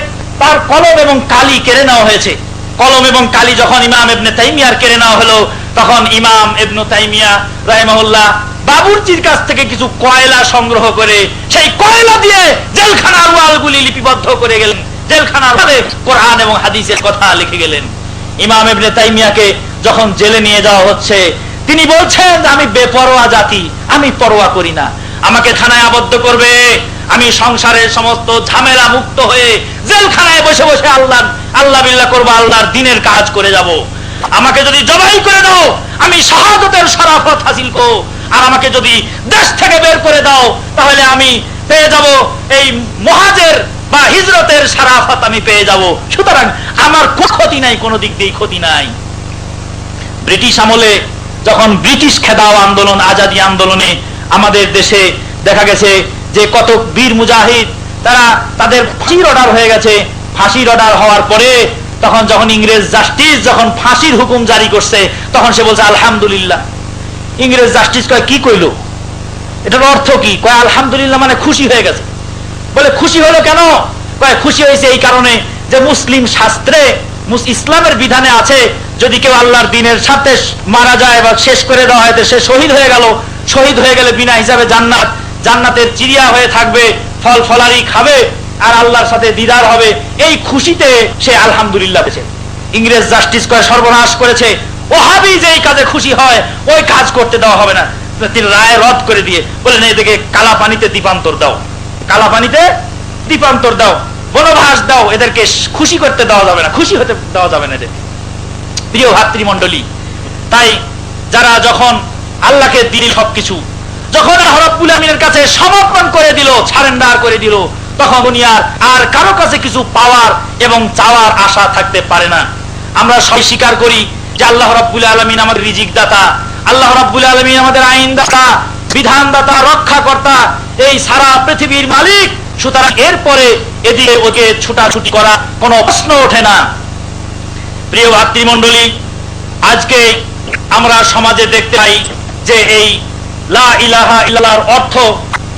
তার কলম এবং কালি কেড়ে নেওয়া হয়েছে। কলম এবং কালি যখন ইমাম ইবনে তাইমিয়ার কেড়ে নেওয়া হলো, তখন ইমাম ইবনে তাইমিয়া রাহিমাহুল্লাহ বাবুর্চির কাছ থেকে কিছু কয়লা সংগ্রহ করে সেই কয়লা দিয়ে জেলখানার ওয়ালগুলি লিপিবদ্ধ করে গেলেন, জেলখানার কোরআন এবং হাদিসের কথা লিখে গেলেন। ইমাম ইবনে তাইমিয়াকে যখন জেলে নিয়ে যাওয়া হচ্ছে, তিনি বলছেন আমি বেপরোয়া জাতি, আমি পরোয়া করি না, আমাকে থানায় আবদ্ধ করবে, আমি সংসারের সমস্ত ঝামেলা মুক্ত হয়ে জেলখানায় বসে বসে আল্লাহ বিল্লাহ করবো, আল্লাহর দ্বীনের কাজ করে যাব। আমাকে যদি জবাই করে দাও, আমি শাহাদাতের শরাফত হাসিল করব। আর আমাকে যদি দেশ থেকে বের করে দাও, তাহলে আমি পেয়ে যাব এই মুহাজির বা হিজরতের শরাফত আমি পেয়ে যাব। সুতরাং আমার কোনো ক্ষতি নাই, কোনো দিক দিয়ে ক্ষতি নাই। ব্রিটিশ আমলে যখন ব্রিটিশ খেদাও আন্দোলন, আজাদী আন্দোলনে আমাদের দেশে দেখা গেছে যে কত বীর মুজাহিদ তারা তাদের ফাঁসির অর্ডার হয়ে গেছে। ফাঁসির অর্ডার হওয়ার পরে তখন যখন ইংরেজ জাস্টিস যখন ফাঁসির হুকুম জারি করছে, তখন সে বলছে আলহামদুলিল্লাহ। ইংরেজ জাস্টিস কয় কি কইলো, এটার অর্থ কি? কয় আলহামদুলিল্লাহ মানে খুশি হয়ে গেছে। বলে খুশি হলো কেন? কয় খুশি হয়েছে এই কারণে যে মুসলিম শাস্ত্রে ইসলামের বিধানে আছে যদি কেউ আল্লাহর দ্বীনের সাথে মারা যায় বা শেষ করে দেওয়া হয়, সে শহীদ হয়ে গেল, শহীদ হয়ে গেলে বিনা হিসাবে জান্নাত, জান্নাতের চিড়িয়া হয়ে থাকবে, ফল ফলারি খাবে আর আল্লাহর সাথে দিদার হবে। এই খুশিতে সে আলহামদুলিল্লাহ পেয়েছে। ইংরেজ জাস্টিস করে সর্বনাশ করেছে, ওহাবি যে এই কাজে খুশি হয় ওই কাজ করতে দেওয়া হবে না। তিনি রায় রদ করে দিয়ে বলেন এদিকে কালা পানিতে দ্বীপান্তর দাও, কালা পানিতে দ্বীপান্তর দাও, বনবাস দাও, এদেরকে খুশি করতে দেওয়া যাবে না, খুশি হতে দেওয়া যাবে না এদের। প্রিয় ভাতৃমণ্ডলী, তাই যারা যখন আল্লাহকে দিল সবকিছু, যখন রব্বুল আমিনের কাছে সমর্পণ করে দিল, সারেন্ডার করে দিল, তখন দুনিয়ার আর কারো কাছে কিছু পাওয়ার এবং চাওয়ার আশা থাকতে পারে না। আমরা সবাই স্বীকার করি যে আল্লাহ রাব্বুল আলামিন আমাদের রিজিক দাতা, আল্লাহ রাব্বুল আলামিন আমাদের আইন দাতা, বিধান দাতা, রক্ষাকর্তা, এই সারা পৃথিবীর মালিক। সুতরাং এরপরে এদিকে ওকে ছুটাছুটি করা কোনো প্রশ্ন ওঠে না। প্রিয় ভাতৃমণ্ডলী, আজকে আমরা সমাজে দেখতে পাই যে এই লা ইলাহা ইল্লাল্লাহর অর্থ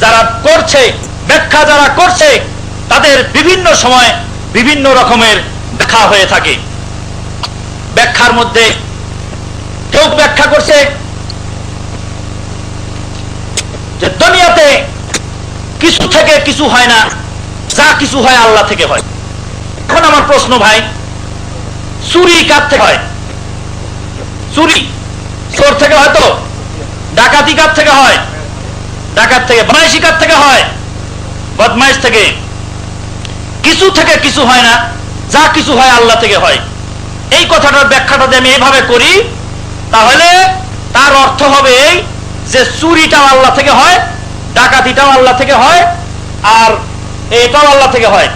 যারা করছে, ব্যাখ্যা যারা করছে, তাদের বিভিন্ন সময় বিভিন্ন রকমের ব্যাখ্যা হয়ে থাকে। ব্যাখ্যার মধ্যে কেউ ব্যাখ্যা করছে যে দুনিয়াতে কিছু থেকে কিছু হয় না, যা কিছু হয় আল্লাহ থেকে হয়। এখন আমার প্রশ্ন ভাই, চুরি কার থেকে হয়? চুরি চোর থেকে হয় তো? ডাকাতি কার থেকে হয়? ডাকাত থেকে। বদমাইশি কার থেকে হয়? বদমাইশ থেকে। কিছু থেকে কিছু হয় না, যা কিছু হয় আল্লাহ থেকে হয়। এই কথাটার ব্যাখ্যাটা যদি আমি এইভাবে করি, তাহলে তার অর্থ হবে এই যে চুরিটাও আল্লাহ থেকে হয়, ডাকাতিটাও আল্লাহ থেকে হয়, আর এটাও আল্লাহ থেকে হয়।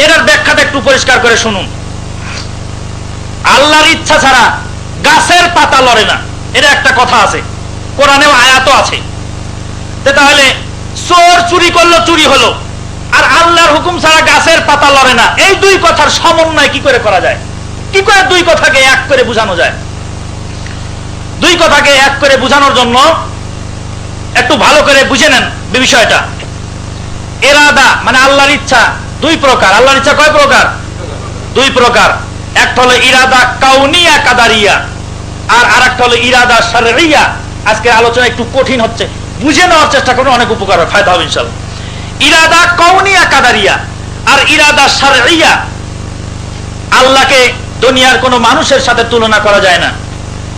এটার ব্যাখ্যাটা একটু পরিষ্কার করে শুনুন। আল্লাহর ইচ্ছা ছাড়া গাছের পাতা লড়ে না, এটা একটা কথা আছে, কোরআনেও আয়াতও আছে। তাহলে চোর চুরি করলো, চুরি হলো, আর আল্লাহর হুকুম ছাড়া গাছের পাতা লড়ে না, এই দুই কথার সমন্বয় কি করে করা যায়? কি করে দুই কথাকে এক করে বোঝানো যায়? দুই কথাকে এক করে বোঝানোর জন্য একটু ভালো করে বুঝে নেন বিষয়টা। ইরাদা মানে আল্লাহর ইচ্ছা দুই প্রকার। আল্লাহর ইচ্ছা কয় প্রকার? দুই প্রকার। একটা হলো ইরাদা কাউনিয়া কাদারিয়া, আর আরেকটা হলো ইরাদা শারঈয়া। আজকে আলোচনা একটু কঠিন হচ্ছে, বুঝে নেওয়ার চেষ্টা করুন, অনেক উপকার হবে, ফায়দা হবে ইনশাআল্লাহ। ইরাদা কাউনিয়া কাদারিয়া আর ইরাদা শারঈয়া। আল্লাহকে দুনিয়ার কোনো মানুষের সাথে তুলনা করা যায় না।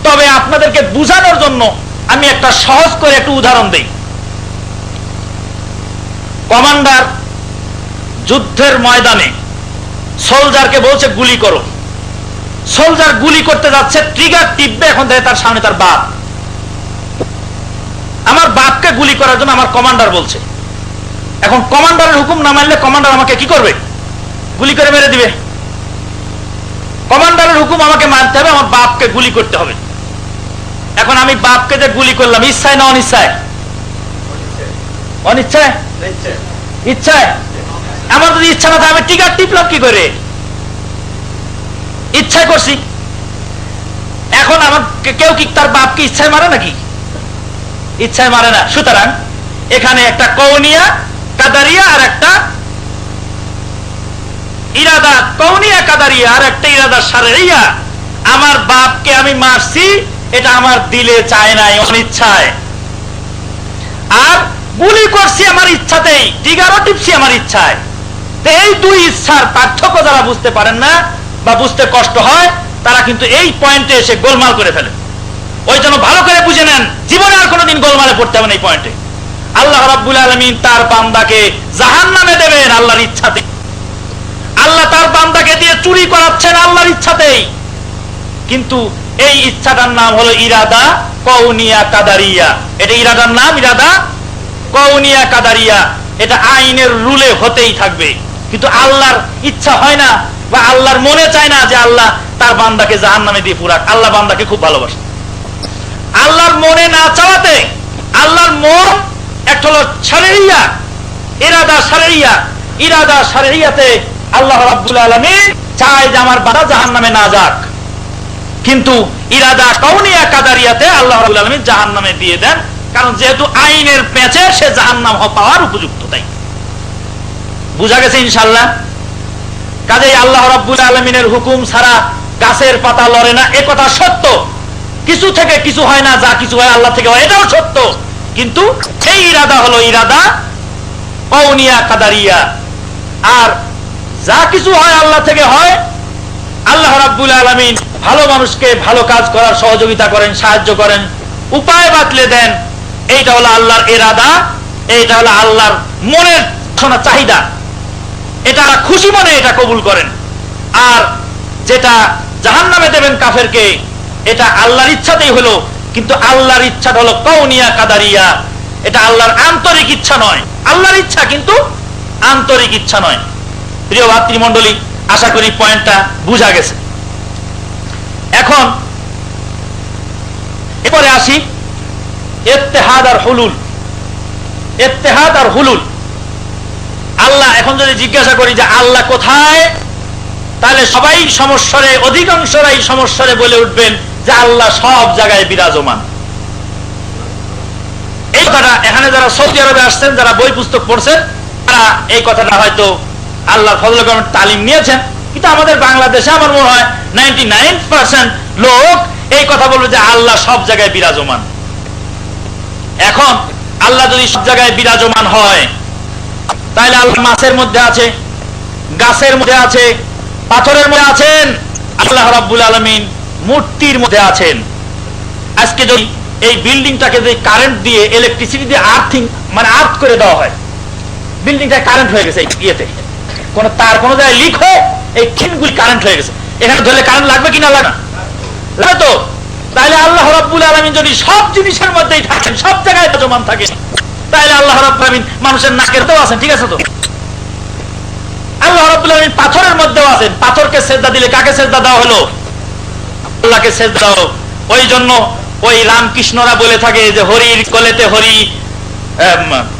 তবে আপনাদেরকে বুঝানোর জন্য আমি একটা সহজ করে একটু উদাহরণ দেই। কমান্ডার যুদ্ধের ময়দানে সোলজারকে বলছে গুলি করো। সোলজার গুলি করতে যাচ্ছে, ট্রিগার টিপবে, এখন দেখে তার সামনে তার বাপ। আমার বাপকে গুলি করার জন্য আমার কমান্ডার বলছে। এখন কমান্ডারের হুকুম না মানলে কমান্ডার আমাকে কি করবে? গুলি করে মেরে দিবে। কমান্ডারের হুকুম আমাকে মানতে হবে, আমার বাপকে গুলি করতে হবে। এখন আমি বাপকে যে গুলি করলাম, ইচ্ছায় না অনিচ্ছায়? অনিচ্ছায়। ইচ্ছায়। আমার যদি ইচ্ছা না থাকে আমি ট্রিগার টিপলাম কি করে? ইচ্ছায় করছি। এখন আমার কেউ কি তার বাপকে ইচ্ছায় মারে নাকি? ইচ্ছায় মারে না। সুতরাং এখানে একটা কওনিয়া কাদারিয়া আর একটা ইরাদা কওনিয়া কাদারিয়া আর একটা ইরাদা শারঈয়া। আমার বাপকে আমি মারছি, এটা আমার দিলে চায় নাই, অনিচ্ছায়। আর গুলি করছি আমার ইচ্ছাতেই, ট্রিগারও টিপছি আমার ইচ্ছায়। এই দুই ইচ্ছার পার্থক্য যারা বুঝতে পারেন না বা বুঝতে কষ্ট হয়, তারা কিন্তু এই পয়েন্টে এসে গোলমাল করে ফেলে। ওই জন্য ভালো করে বুঝে নেন, জীবনে আর কোনোদিন গোলমালে পড়তে হবে না এই পয়েন্টে। আল্লাহ রাব্বুল আলামিন তার বান্দাকে জাহান্নামে দেবেন আল্লাহর ইচ্ছাতে। আল্লাহ তার বান্দাকে দিয়ে চুরি করাচ্ছেন আল্লাহর ইচ্ছাতেই। কিন্তু এই ইচ্ছাটার নাম হলো ইরাদা কওনিয়া কাদারিয়া। এটা ইরাদার নাম ইরাদা কওনিয়া কাদারিয়া। এটা আইনের রুলে হতেই থাকবে, কিন্তু আল্লাহর ইচ্ছা হয় না বা আল্লাহর মনে চায় না যে আল্লাহ তার বান্দাকে জাহান্নামে দিয়ে পুরাক। আল্লাহ বান্দাকে খুব ভালোবাসে। আল্লাহর মনে না চাওয়াতে, আল্লাহর মন একটা হলো শারঈয়া, ইরাদা শারঈয়া। ইরাদা শারঈয়াতে আল্লাহ রাব্বুল আলামিন চায় যে আমার বান্দা জাহান্নামে না যাক, কিন্তু ইরাদা কওনিয়া কাদারিয়াতে আল্লাহ রাব্বুল আলামিন জাহান্নামে দিয়ে দেন, কারণ যেহেতু আইনের পেঁচে সে জাহান্নাম পাওয়ার উপযুক্ত। তাই বুঝা গেছে ইনশাআল্লাহ? কাজেই আল্লাহ রাব্বুল আলামিনের হুকুম ছাড়া গাছের পাতা লড়ে না, এ কথা সত্য। কিছু থেকে কিছু হয় না, যা কিছু হয় আল্লাহ থেকে হয়, এটাও সত্য। কিন্তু এই ইরাদা হলো ইরাদা কাউনিয়া কাদারিয়া। আর যা কিছু হয় আল্লাহ থেকে হয়। আল্লাহ রাব্বুল আলামিন ভালো মানুষকে ভালো কাজ করার সহযোগিতা করেন, সাহায্য করেন, উপায় বাতলে দেন। এইটা হলো আল্লাহর ইরাদা, এইটা হলো আল্লাহর মনের চাহিদা। এটা খুশি মনে এটা কবুল করেন। আর যেটা জাহান্নামে দেবেন কাফেরকে, এটা আল্লাহর ইচ্ছাতেই হলো। কিন্তু আল্লাহর ইচ্ছা হলো কাউনিয়া কাদারিয়া, এটা আল্লাহর আন্তরিক ইচ্ছা নয়। আল্লাহর ইচ্ছা কিন্তু আন্তরিক ইচ্ছা নয়। প্রিয় ভাতৃমণ্ডলী, আশা করি পয়েন্টটা বুঝা গেছে। এখন এরপরে আসি ইত্তেহাদ আর হুলুল। ইত্তেহাদ আর হুলুল, আল্লাহ এখন যদি জিজ্ঞাসা করি যে আল্লাহ কোথায়, তাহলে সবাই সমস্বরে, অধিকাংশরাই সমস্বরে বলে উঠবেন যে আল্লাহ সব জায়গায় বিরাজমান। এই কথাটা এখানে যারা সৌদি আরবে আসছেন, যারা বই পুস্তক পড়ছেন, তারা এই কথাটা হয়তো আল্লাহর ফজলে করম তালিম নিয়েছেন। কিন্তু আমাদের বাংলাদেশে আমার মনে হয় 99% লোক এই কথা বলবে যে আল্লাহ সব জায়গায় বিরাজমান। এখন আল্লাহ যদি সব জায়গায় বিরাজমান হয়, তাহলে আল্লাহ মাছের মধ্যে আছে, গাছের মধ্যে আছে, পাথরের মধ্যে আছেন। আল্লাহ রাব্বুল আলামিন মূর্তির মধ্যে আছেন। আজকে যদি এই বিল্ডিংটাকে যদি কারেন্ট দিয়ে, ইলেকট্রিসিটি দিয়ে আর্থিং মানে আর্থ করে দেওয়া হয়, বিল্ডিংটা কারেন্ট হয়ে গেছে, ইয়েতে কোন তার কোন জায়গায় লিক হয়ে এই টিনগুলি কারেন্ট হয়ে গেছে, এখানে ধরলে কারেন্ট লাগবে কিনা? লাগে তো। তাহলে আল্লাহ রাব্বুল আলামিন যদি সব জিনিসের মধ্যেই থাকেন, সব জায়গায় বিরাজমান থাকেন, তাহলে আল্লাহ রাব্বুল আলামিন মানুষের নাকের তো আছেন, ঠিক আছে তো? আল্লাহ রাব্বুল আলামিন পাথরের মধ্যেও আছেন। পাথরকে সেজদা দিলে কাকে সেজদা দেওয়া হলো? আল্লাহকে সেজদা দাও। ওই জন্য ওই রামকৃষ্ণরা বলে থাকে যে হরির কোলেতে হরি,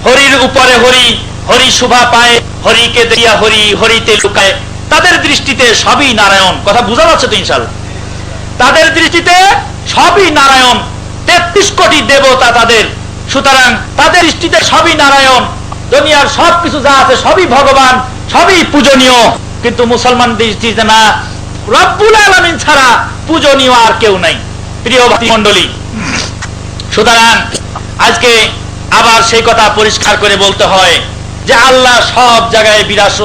হরির উপরে হরি, হরি শোভা পায়, হরিকে দিয়া হরি, হরিতে লুকায়। তাদের দৃষ্টিতে সবই নারায়ণ। কথা বুঝা যাচ্ছে তো ইনশাআল্লাহ? তাদের দৃষ্টিতে সবই নারায়ণ, 33 কোটি দেবতা তাদের। সুতরাং তাদের দৃষ্টিতে সবই নারায়ণ। দুনিয়ার সবকিছু যা আছে সবই ভগবান, সবই পূজনীয়। কিন্তু মুসলমান দৃষ্টিতে না, রব্বুল আলামিন ছাড়া পূজনীয় আর কেউ নাই। প্রিয় ভাতৃমণ্ডলী, সুতরাং আজকে আবার সেই কথা পরিষ্কার করে বলতে হয় যে আল্লাহ সব জায়গায়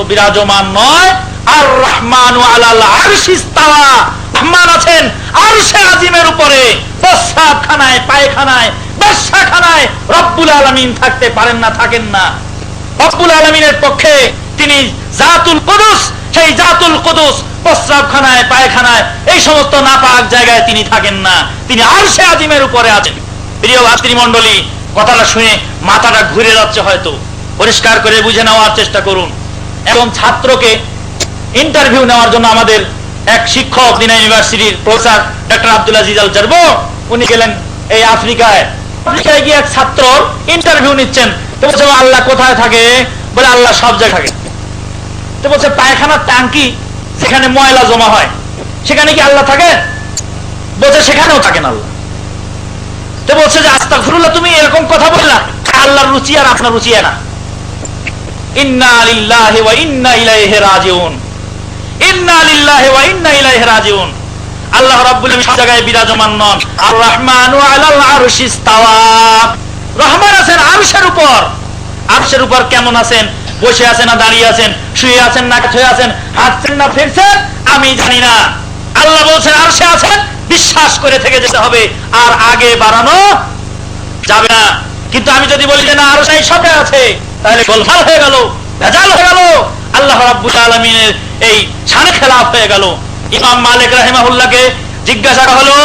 বিরাজমান নয়। আর রহমানু আলাল আরশি ইস্তাওয়া, রহমান আছেন আরশে আজিমের উপরে। প্রস্রাবখানায়, পায়খানায়, বাসাখানায় রব্বুল আলামিন থাকতে পারেন না, থাকেন না। রব্বুল আলামিনের পক্ষে তিনি জাতুল কুদুস, সেই জাতুল কুদুস প্রস্রাবখানায়, পায়খানায়, এই সমস্ত নাপাক জায়গায় তিনি থাকেন না, তিনি আরশে আজিমের উপরে আছেন। প্রিয় ভাতৃমণ্ডলী, কথাটা শুনে মাথাটা ঘুরে যাচ্ছে হয়তো, পরিষ্কার করে বুঝে নেওয়ার চেষ্টা করুন। এবং ছাত্রকে ইন্টারভিউ নেওয়ার জন্য আমাদের এক শিক্ষক, দিনা ইউনিভার্সিটির প্রফেসর ডক্টর আব্দুল আজিজ আল জারবো, উনি গেলেন এই আফ্রিকায়। আফ্রিকায় গিয়ে এক ছাত্র ইন্টারভিউ নিচ্ছেন। তো বলছে আল্লাহ কোথায় থাকে? বলে আল্লাহ সব জায়গায় থাকে। তো বলছে পায়খানার ট্যাঙ্কি যেখানে ময়লা জমা হয় সেখানে কি আল্লাহ থাকে? বলছে সেখানেও থাকেন আল্লাহ। তো বলছে যে আস্তাগফিরুল্লাহ, তুমি এরকম কথা বললা, আল্লাহর রুচি আর আপনার রুচি না। ইন্না লিল্লাহি ওয়া ইন্না ইলাইহি রাজিউন, ইন্না লিল্লাহি ওয়া ইন্না ইলাইহি রাজিউন। আল্লাহ রাব্বুল আলামিন সব জায়গায় বিরাজমান নন। আর রহমানু আলাল আরশি ইস্তাওয়া, রহমান আছেন আরশের উপর। আরশের উপর কেমন আছেন? বসে আছেন না দাঁড়িয়ে আছেন, শুয়ে আছেন না শুয়ে আছেন, হাঁটছেন না ফিরছেন, আমি জানি না। আল্লাহ বলছেন আরশে আছেন, বিশ্বাস করে থেকে যেতে হবে, আর আগে বাড়ানো যাবে না। কিন্তু আমি যদি বলি যে না আরশে সবে আছে, তাহলে গোলমাল হয়ে গেল, ভেজাল হয়ে গেল, আল্লাহ রাব্বুল আলামিনের এই শানে খেলাফ হয়ে গেল। ইমাম মালিক রাহিমাহুল্লাহকে জিজ্ঞাসা করা হলো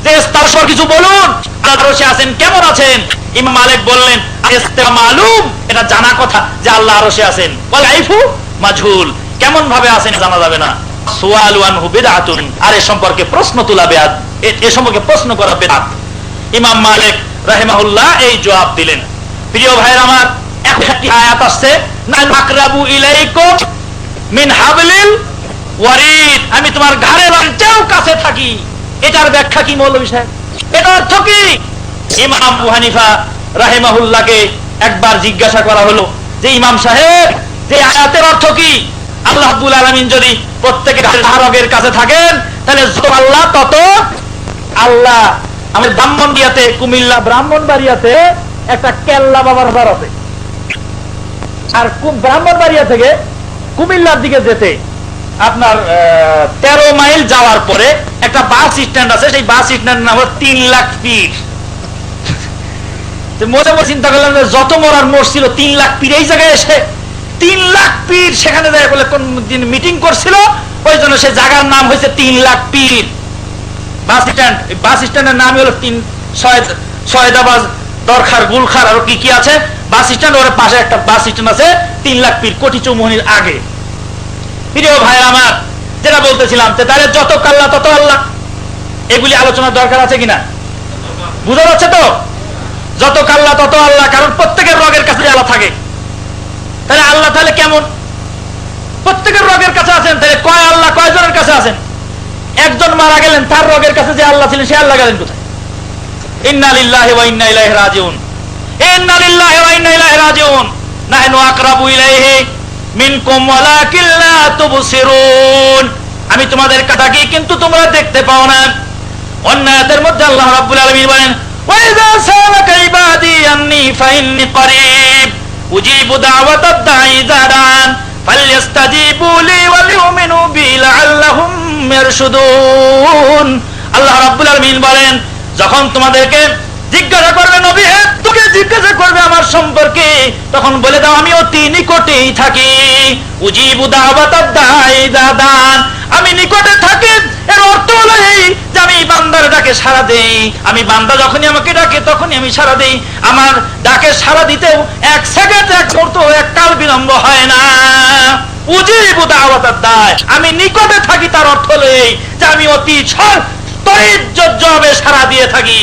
যে ইস্তাগফার কিছু বলুন, আরশে আছেন, কেমন আছেন? ইমাম মালিক বললেন ইস্তিওয়া মালুম, এটা জানা কথা যে আল্লাহ আরশে আছেন। ওয়াল কাইফু মাজহুল, কেমন ভাবে আছেন জানা যাবে না। সুআলু আনহু বিদআতুন, আর এ সম্পর্কে প্রশ্ন তোলা বিদআত, এ সম্পর্কে প্রশ্ন করা বিদআত। ইমাম মালিক রাহিমাহুল্লাহ এই জবাব দিলেন। প্রিয় ভাইরা আমার, একটি আয়াত আসছে না আকরাবু ইলাইকুম মিন হাবলিল ওয়ারিদ, আমি তোমার ঘাড়ের চেয়েও কাছে থাকি। এটার ব্যাখ্যা কি মৌলভী সাহেব? এটার অর্থ কি? ইমাম আবু হানিফা রাহিমাহুল্লাহকে একবার জিজ্ঞাসা করা হলো যে ইমাম সাহেব, যে আয়াতের অর্থ কি? আল্লাহ রাব্বুল আলামিন যদি প্রত্যেকের ধারকের কাছে থাকেন, তাহলে যত আল্লাহ তত আল্লাহ। আমাদের ব্রাহ্মণবাড়িয়াতে, কুমিল্লা ব্রাহ্মণবাড়িয়াতে একটা কেল্লা বাবার ঘর আছে, আর ব্রাহ্মণবাড়িয়া থেকে কুমিল্লার দিকে যেতে আপনার 13 মাইল যাওয়ার পরে একটা বাস স্ট্যান্ড আছে, সেই বাস স্ট্যান্ডের নাম হলো 3 লাখ পীর। মনে মনে চিন্তা করলাম যত মরার মোড় ছিল 3 লাখ পীর এই জায়গায় এসে 3 লাখ পীর সেখানে যায় বলে কোন দিন মিটিং করছিল, ওই জন্য সে জায়গার নাম হয়েছে 3 লাখ পীর বাস স্ট্যান্ড। বাস স্ট্যান্ডের নাম হলো সয়দাবাজ, দরখার, গুলখার, আর কি কি আছে বাস স্ট্যান্ড। ওর পাশে একটা বাস স্ট্যান্ড আছে 3 লাখ পীর, কোটি চৌমুহনীর আগে। প্রিয় ভাই আমার, যেটা বলতেছিলাম তাহলে যত কাল্লা তত আল্লাহ, এগুলি আলোচনার দরকার আছে কিনা? বুঝা যাচ্ছে তো? যত কাল্লা তত আল্লাহ, কারণ প্রত্যেকের রগের কাছে আল্লাহ থাকে। তাহলে আল্লাহ তাহলে কেমন? প্রত্যেকের রগের কাছে আছেন, তাহলে কয় আল্লাহ কয়জনের কাছে আছেন? একজন মারা গেলেন, তার রগের কাছে যে আল্লাহ ছিলেন সে আল্লাহ গেলেন কোথায়? ইন্না লিল্লাহি ওয়া ইন্না ইলাইহি রাজিউন, ইন্না লিল্লাহি ওয়া ইন্না ইলাইহি রাজিউন, নাহনু আকরাবু ইলাইহি মিনকুম ওয়ালাকিন লা তুবসিরুন। আমি তোমাদের কাছে কিন্তু তোমরা দেখতে পাও না। অন্য আয়াতের মধ্যে আল্লাহ রাব্বুল আলামিন বলেন, ওয়া ইযা সালাকা ইবাদি আন্নী ফাইন্নী করিব উজিবু দাওয়াতাদ দাঈ ইযা দান ফালইস্তাজিবু লি ওয়া লিউমিনু বি লাআল্লাহুম ইয়ারশুদুন। আল্লাহ রাব্বুল আলামিন বলেন, যখন তোমাদেরকে জিজ্ঞাসা করবে নবী, তোকে জিজ্ঞাসা করবে আমার সম্পর্কে, তখন বলে দাও আমি অতি নিকটেই থাকি। উজিবু দাওয়াতাদ দাঈ ইযা দান, আমি নিকটে থাকি। এর অর্থ হলো এই যে আমি বান্দার ডাকে সাড়া দেই। আমি বান্দা যখনই আমাকে ডাকে তখনই আমি সাড়া দেই। আমার ডাকে সাড়া দিতেও 1 সেকেন্ড, 1 মুহূর্ত, 1 কাল বিলম্ব হয় না। উজিবু দাওয়াতাদ দাঈ, আমি নিকটে থাকি, তার অর্থ হলো এই যে আমি অতি জবাবে সাড়া দিয়ে থাকি।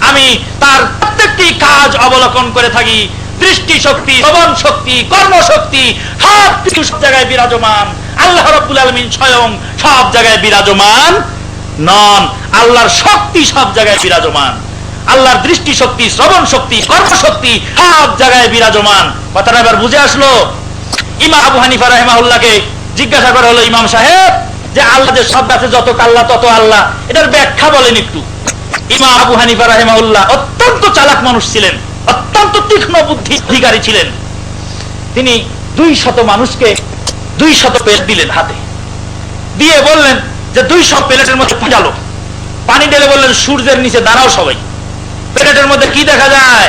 আমি তার প্রত্যেকটি কাজ অবলোকন করে থাকি। দৃষ্টি শক্তি, শ্রবণ শক্তি, কর্মশক্তি সব কিছু সব জায়গায় বিরাজমান। আল্লাহ রাব্বুল আলামিন স্বয়ং সব জায়গায় বিরাজমান নন, আল্লাহর শক্তি সব জায়গায় বিরাজমান। আল্লাহর দৃষ্টি শক্তি, শ্রবণ শক্তি, কর্মশক্তি সব জায়গায় বিরাজমান। কথাটা এবার বুঝে আসলো? ইমাম আবু হানিফা রাহিমাহুল্লাহকে জিজ্ঞাসা করা হলো, ইমাম সাহেব যে আল্লাহ যে সব আছে যত কাল্লা তত আল্লাহ, এটার ব্যাখ্যা বলেন একটু। ইমাম আবু হানিফা রাহিমাহুল্লাহ অত্যন্ত চালাক মানুষ ছিলেন, অত্যন্ত তীক্ষ্ণ বুদ্ধি অধিকারী ছিলেন। তিনি 200 মানুষকে 200 প্লেট দিলেন হাতে, দিয়ে বললেন যে 200 প্লেটের মধ্যে ঢালো। পানি ঢেলে বললেন সূর্যের নিচে দাঁড়াও সবাই। প্লেটের মধ্যে কি দেখা যায়?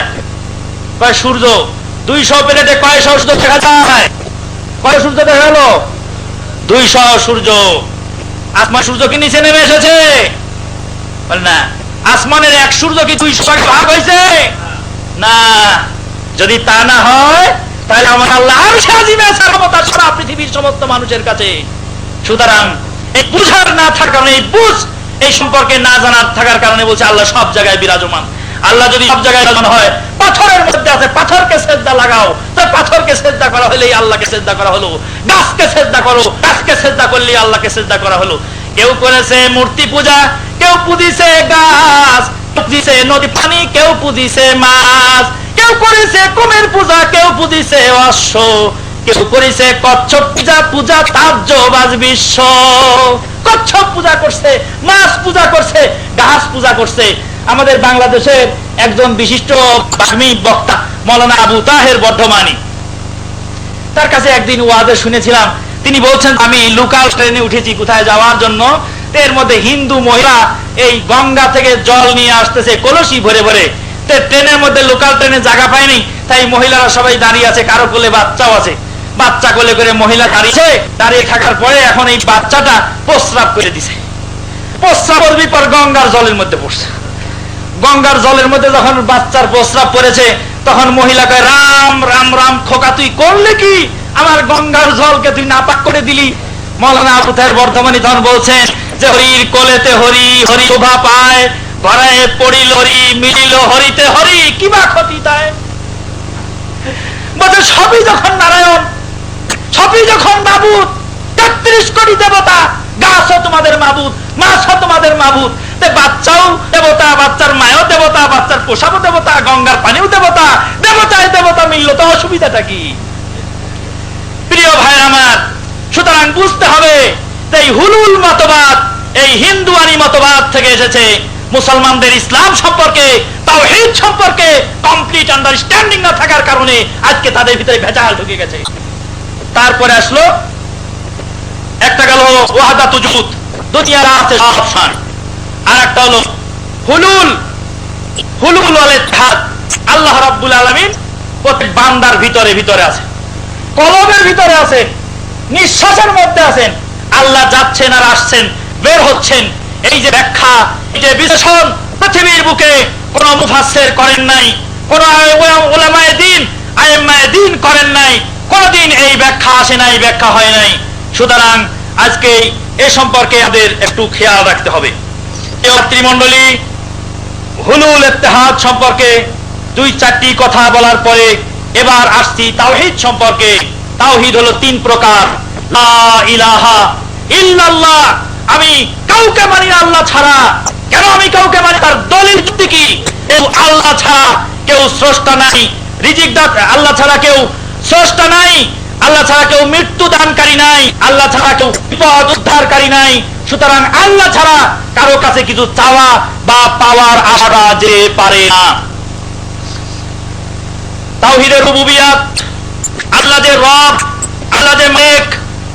কয় সূর্য। 200 প্লেটে কয়শো সূর্য দেখা যায়? কয় সূর্য দেখা গেল? 200 সূর্য। আসমান সূর্য কি নিচে নেমে এসেছে? বল না। আসমানের 1 সূর্য কি 200 ভাগে ভাগ হয়েছে? না। যদি তা না হয় তাহলে আমার আল্লাহ আরশে আজিমে সার্বভৌমতা সারা পৃথিবীর সমস্ত মানুষের কাছে। সুতরাং এই বুঝার না থাকার কারণে, এই বুঝ এই সম্পর্কে না জানার থাকার কারণে বলছে আল্লাহ সব জায়গায় বিরাজমান। আল্লাহ যদি সব জায়গায় বিরাজমান হয়, পাথরের মধ্যে আছে, পাথরকে সেজদা লাগাও, তো পাথরকে সেজদা করা হলেই আল্লাহকে সেজদা করা হলো। গাছকে সেজদা করো, গাছকে সেজদা করলেই আল্লাহকে সেজদা করা হলো। কেউ করেছে মূর্তি পূজা, কেউ পূজিছে গাছ, পূজিছে নদী পানি, কেউ পূজিছে মাছ, কেউ করেছে কুমির পূজা, কেউ পূজিছে অশ্ব, কেউ করেছে কচ্ছপ পূজা, পূজা তাজ্জবাজ বিশ্ব। কচ্ছপ পূজা করছে, মাছ পূজা করছে, গাছ পূজা করছে। আমাদের বাংলাদেশের একজন বিশিষ্ট বাগ্মী বক্তা মৌলানা আবু তাহের বর্ধমানী, তার কাছে একদিন ওয়াজে শুনেছিলাম। তিনি বলছেন, আমি লোকাল ট্রেনে উঠেছি কোথায় যাওয়ার জন্য, এর মধ্যে হিন্দু মহিলা এই গঙ্গা থেকে জল নিয়ে আসতেছে কলসি ভরে ভরে। ট্রেনের মধ্যে লোকাল ট্রেনে জায়গা পায়নি, তাই মহিলারা সবাই দাঁড়িয়ে আছে, কারো কোলে বাচ্চাও আছে। বাচ্চা কোলে করে মহিলা দাঁড়িয়েছে, দাঁড়িয়ে থাকার পরে এখন এই বাচ্চাটা প্রস্রাব করে দিছে। প্রস্রাব করবি পর গঙ্গার জলের মধ্যে পড়ছে। গঙ্গার জলের মধ্যে যখন বাচ্চার প্রস্রাব পড়েছে, তখন মহিলা কয়, রাম রাম রাম, খোকা তুই করলে কি? আমার গঙ্গার জলকে তুই নাপাক করে দিলি। মৌলানা আবু তাহের বর্ধমানী তখন বলছেন যে হরির কোলেতে হরি, হরি শোভা পায়, ঘরায় পড়িল হরি, মিলিল হরিতে হরি, কিবা ক্ষতি তাই? বলছে সবই যখন নারায়ণ, সবই যখন মাবুদ, 33 কোটি দেবতা, গাছও তোমাদের মাবুদ, মাছও তোমাদের মাবুদ, বাচ্চাও দেবতা, বাচ্চার মায়ও দেবতা, বাচ্চার পোশাকও দেবতা, গঙ্গার পানিও দেবতা, দেবতায় দেবতা মিলল তো অসুবিধাটা কি? প্রিয় ভাই আমার, সুতরাং সুতরাং বুঝতে হবে এই হুলুল মতবাদ এই হিন্দুয়ানি মতবাদ থেকে এসেছে। মুসলমানদের ইসলাম সম্পর্কে তাওহীদ সম্পর্কে কমপ্লিট আন্ডারস্ট্যান্ডিং না থাকার কারণে আজকে তাদের ভিতরে ভেজাল ঢুকে গেছে। তারপরে আসলো একটা গেল ওয়াহদাতুল জুহুদ, দুনিয়ার আছে সব শান, আর একটা হলো হুলুল ওয়াল ইত্তিহাদ। আল্লাহ রাব্বুল আলামিন প্রত্যেক বান্দার ভিতরে ভিতরে আছে, কলবের ভিতরে আছে, নিঃশ্বাসের মধ্যে আছেন। আল্লাহ যাচ্ছেন আর আসছেন, বের হচ্ছেন। এই যে ব্যাখ্যা, এই যে বিশ্লেষণ পৃথিবীর বুকে কোন মুফাসসির করেন নাই, কোন উলামায়ে দ্বীন আইম্মায়ে দ্বীন করেন নাই, কোনদিন এই ব্যাখ্যা আসে নাই, ব্যাখ্যা হয় নাই। সুতরাং আজকে এ সম্পর্কে আমাদের একটু খেয়াল রাখতে হবে। মাতৃমণ্ডলী, হুলুল ইত্তিহাদ সম্পর্কে 2-4টি কথা বলার পরে এবার আসছি তাওহীদ সম্পর্কে। তাওহীদ হলো 3 প্রকার। লা ইলাহা ইল্লাল্লাহ, আমি কাউকে মানি না আল্লাহ ছাড়া। কেন আমি কাউকে মানি? তার দলিল কি? আল্লাহ ছাড়া কেউ স্রষ্টা নাই, রিজিক দাতা আল্লাহ ছাড়া কেউ স্রষ্টা নাই, আল্লাহ ছাড়া কেউ মৃত্যু দানকারী নাই, আল্লাহ ছাড়া কেউ বিপদ উদ্ধারকারী নাই। সুতরাং আল্লাহ ছাড়া কারো কাছে কিছু চাওয়া বা পাওয়ার আশা যে পারে না। তাওহীদের রুবুবিয়াত, আল্লাহ যে রব, আল্লাহ যে মালিক,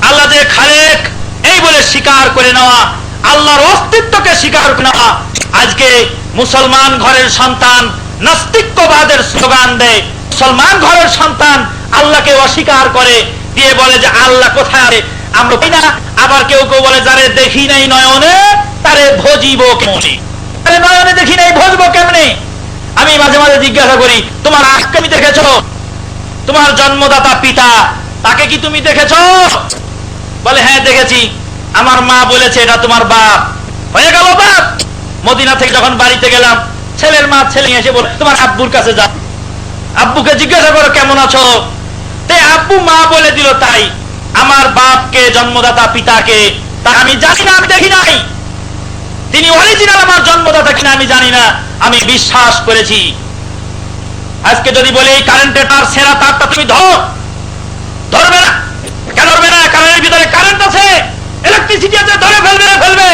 আল্লাহ যে খালেক, এই বলে স্বীকার করে নেওয়া, আল্লাহর অস্তিত্বকে স্বীকার করে নেওয়া। আজকে মুসলমান ঘরের সন্তান নাস্তিক্যবাদের স্লোগান দেয়, মুসলমান ঘরের সন্তান আল্লাহকে অস্বীকার করে, দিয়ে বলে যে আল্লাহ কোথায় আছে আমরা জানি না। আবার কেউ কেউ বলে যারে দেখি নাই নয়নে তারে ভজিব কেমনে, তারে নয়নে দেখি নাই ভজবো কেমনে। আমি মাঝে মাঝে জিজ্ঞাসা করি, তোমার আজকে তুমি দেখেছো? তোমার জন্মদাতা পিতা, তাকে কি তুমি দেখেছো? বলে হ্যাঁ দেখেছি, আমার মা বলেছে এটা তোমার বাপ। হয়ে গেল বাপ। মদিনা থেকে যখন বাড়িতে গেলাম, ছেলের মা ছেলে এসে বলে তোমার আব্বুর কাছে যাও, আব্বুকে জিজ্ঞাসা করো কেমন আছো। তে আব্বু মা বলে দিল তাই। আমার বাপকে, জন্মদাতা পিতাকে তা আমি জানি না, আমি দেখি নাই। তিনি অরিজিনাল আমার জন্মদাতা কিনা আমি জানি না, আমি বিশ্বাস করেছি। আজকে যদি বলি এই কারেন্টের তার সেরা তারটা তুমি ধরবে না, কেন ধরবে না? কারেন্টের ভিতরে কারেন্ট আছে, ইলেকট্রিসিটি আছে, ধরে ফেলবে,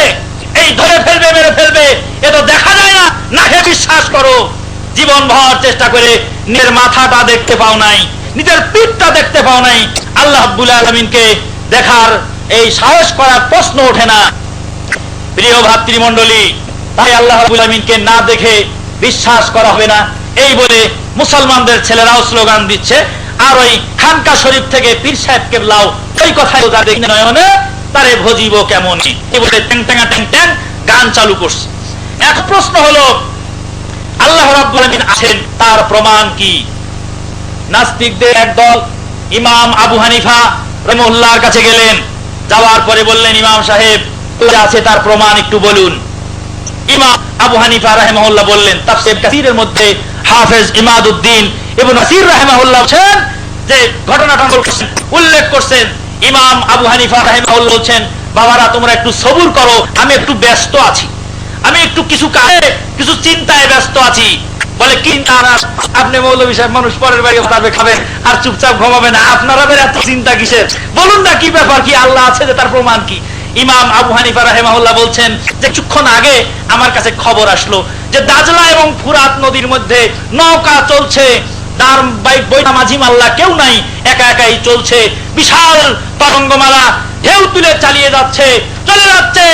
এই ধরে ফেলবে, মেরে ফেলবে, এ তো দেখা যায় না, না হে বিশ্বাস করো। জীবন ভর চেষ্টা করে নিজের মাথাটা দেখতে পাও নাই, নিজের পিঠটা দেখতে পাও নাই, আল্লাহ রাব্বুল আলামিনকে দেখার এই সাহস করার প্রশ্ন ওঠে না। প্রিয় ভাতৃমণ্ডলী, তাই আল্লাহ রাব্বুল আলামিনকে না দেখে বিশ্বাস করা হবে না, এই বলে মুসলমানদের ছেলেরাও স্লোগান দিচ্ছে। আর ওই খানকা শরীফ থেকে পীর সাহেব কেবলাও ওই কথাই যা দেখি নয়নে তারে ভজিব কেমন, এই বলে ট্যাং ট্যাং ট্যাং ট্যাং গান চালু করছে। এক প্রশ্ন হলো, আল্লাহ রাব্বুল আলামিন আছেন, তার প্রমাণ কি? নাস্তিকদের একদল ইমাম আবু হানিফা রাহিমাহুল্লাহর কাছে গেলেন, যাওয়ার পরে বললেন ইমাম সাহেব আছে তার প্রমাণ একটু বলুন। ইমাম আবু হানিফা রাহিমাহুল্লাহ বললেন, তাফসীর কাসীরের মধ্যে হাফেজ ইমাদউদ্দিন ইবনে কাসীর রাহিমাহুল্লাহ বলেন যে ঘটনাটা উল্লেখ করছেন। ইমাম আবু হানিফা রাহিমাহুল্লাহ বলেন, বাবারা তোমরা একটু সবুর করো, আমি একটু ব্যস্ত আছি, আমি একটু কিছু কাজে কিছু চিন্তায় ব্যস্ত আছি। বলে কি আপনি মৌলভী সাহেব মানুষ পরের বাড়ি খাবে খাবেন আর চুপচাপ ঘুমাবে না, আপনারা এত চিন্তা কিসের? বলুন না কি ব্যাপার, কি আল্লাহ আছে যে তার প্রমাণ কি? ইমাম আবু হানিফা রাহিমাহুল্লাহ বলছেন যে কিছুক্ষণ আগে আমার কাছে খবর আসলো যে দাজলা এবং ফুরাত নদীর মধ্যে নৌকা চলছে, তার বইটা মাঝি মাল্লা কেউ নাই, একা একাই চলছে, বিশাল তরঙ্গমালা ঢেউ তুলে চালিয়ে যাচ্ছে, চলে যাচ্ছে,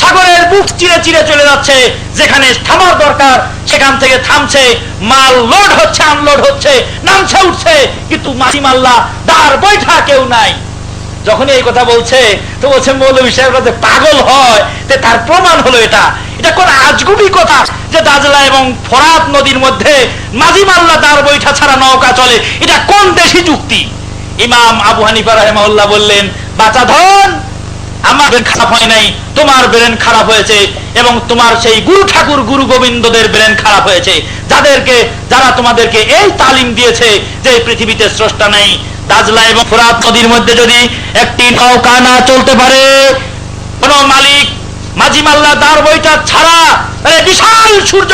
সাগরের বুক চিরে চিরে চলে যাচ্ছে, যেখানে থামার দরকার সেখান থেকে থামছে, মাল লোড হচ্ছে, আনলোড হচ্ছে, নামছে উঠছে, কিন্তু মাঝি মাল্লা দাঁড় বৈঠা কেউ নাই। যখন এই কথা বলছে তো বলছে মৌলভী সাহেব পাগল হয়, তার প্রমাণ হলো এটা কোন আজগুবি কথা যে দাজলা এবং ফোরাত নদীর মধ্যে মাঝি মাল্লা দাঁড় বৈঠা ছাড়া নৌকা চলে, এটা কোন দেশি যুক্তি? ইমাম আবু হানিফা রাহিমাহুল্লাহ বললেন, বাঁচা ধন, আমার ব্রেন খারাপ হয় নাই, তোমার ব্রেন খারাপ হয়েছে, এবং তোমার সেই গুরু ঠাকুর গুরু গোবিন্দদের ব্রেন খারাপ হয়েছে, যারা তোমাদেরকে এই তালিম দিয়েছে যে পৃথিবীতে স্রষ্টা নেই। দাজলা এবং ফোরাত নদীর মধ্যে যদি একটি নৌকা না চলতে পারে, কোন মালিক মাঝি মাল্লা দাঁড় বইটা ছাড়া, বিশাল সূর্য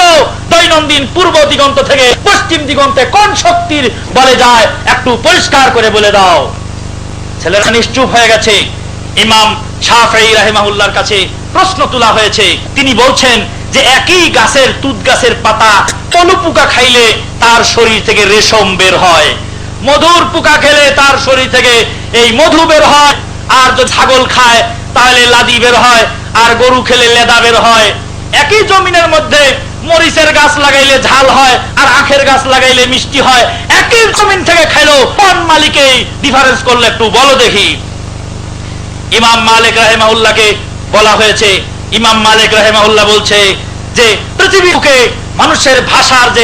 দৈনন্দিন পূর্ব দিগন্ত থেকে পশ্চিম দিগন্তে কোন শক্তির বলে যায় একটু পরিষ্কার করে বলে দাও। ছেলেরা নিশ্চুপ হয়ে গেছে। ইমাম শাফিঈ রাহিমাহুল্লাহর কাছে প্রশ্ন তোলা হয়েছে, তিনি বলছেন যে একই গাছের তুত গাছের পাতা পলু পোকা খাইলে তার শরীর থেকে রেশম বের হয়, মধুর পোকা খেলে তার শরীর থেকে এই মধু বের হয়, আর যদি ছাগল খায় তাহলে লাদি বের হয়, আর গরু খেলে লেদা বের হয়। একই জমিনের মধ্যে মরিচের গাছ লাগাইলে ঝাল হয়, আর আখের গাছ লাগাইলে মিষ্টি হয়। একই জমিন থেকে খাইলো, কোন মালিকে ডিফারেন্স করলে একটু বলো দেখি। ইমাম মালিক রাহিমাহুল্লাহকে বলা হয়েছে, ইমাম মালিক রাহিমাহুল্লাহ বলছে যে পৃথিবীকে মানুষের ভাষার যে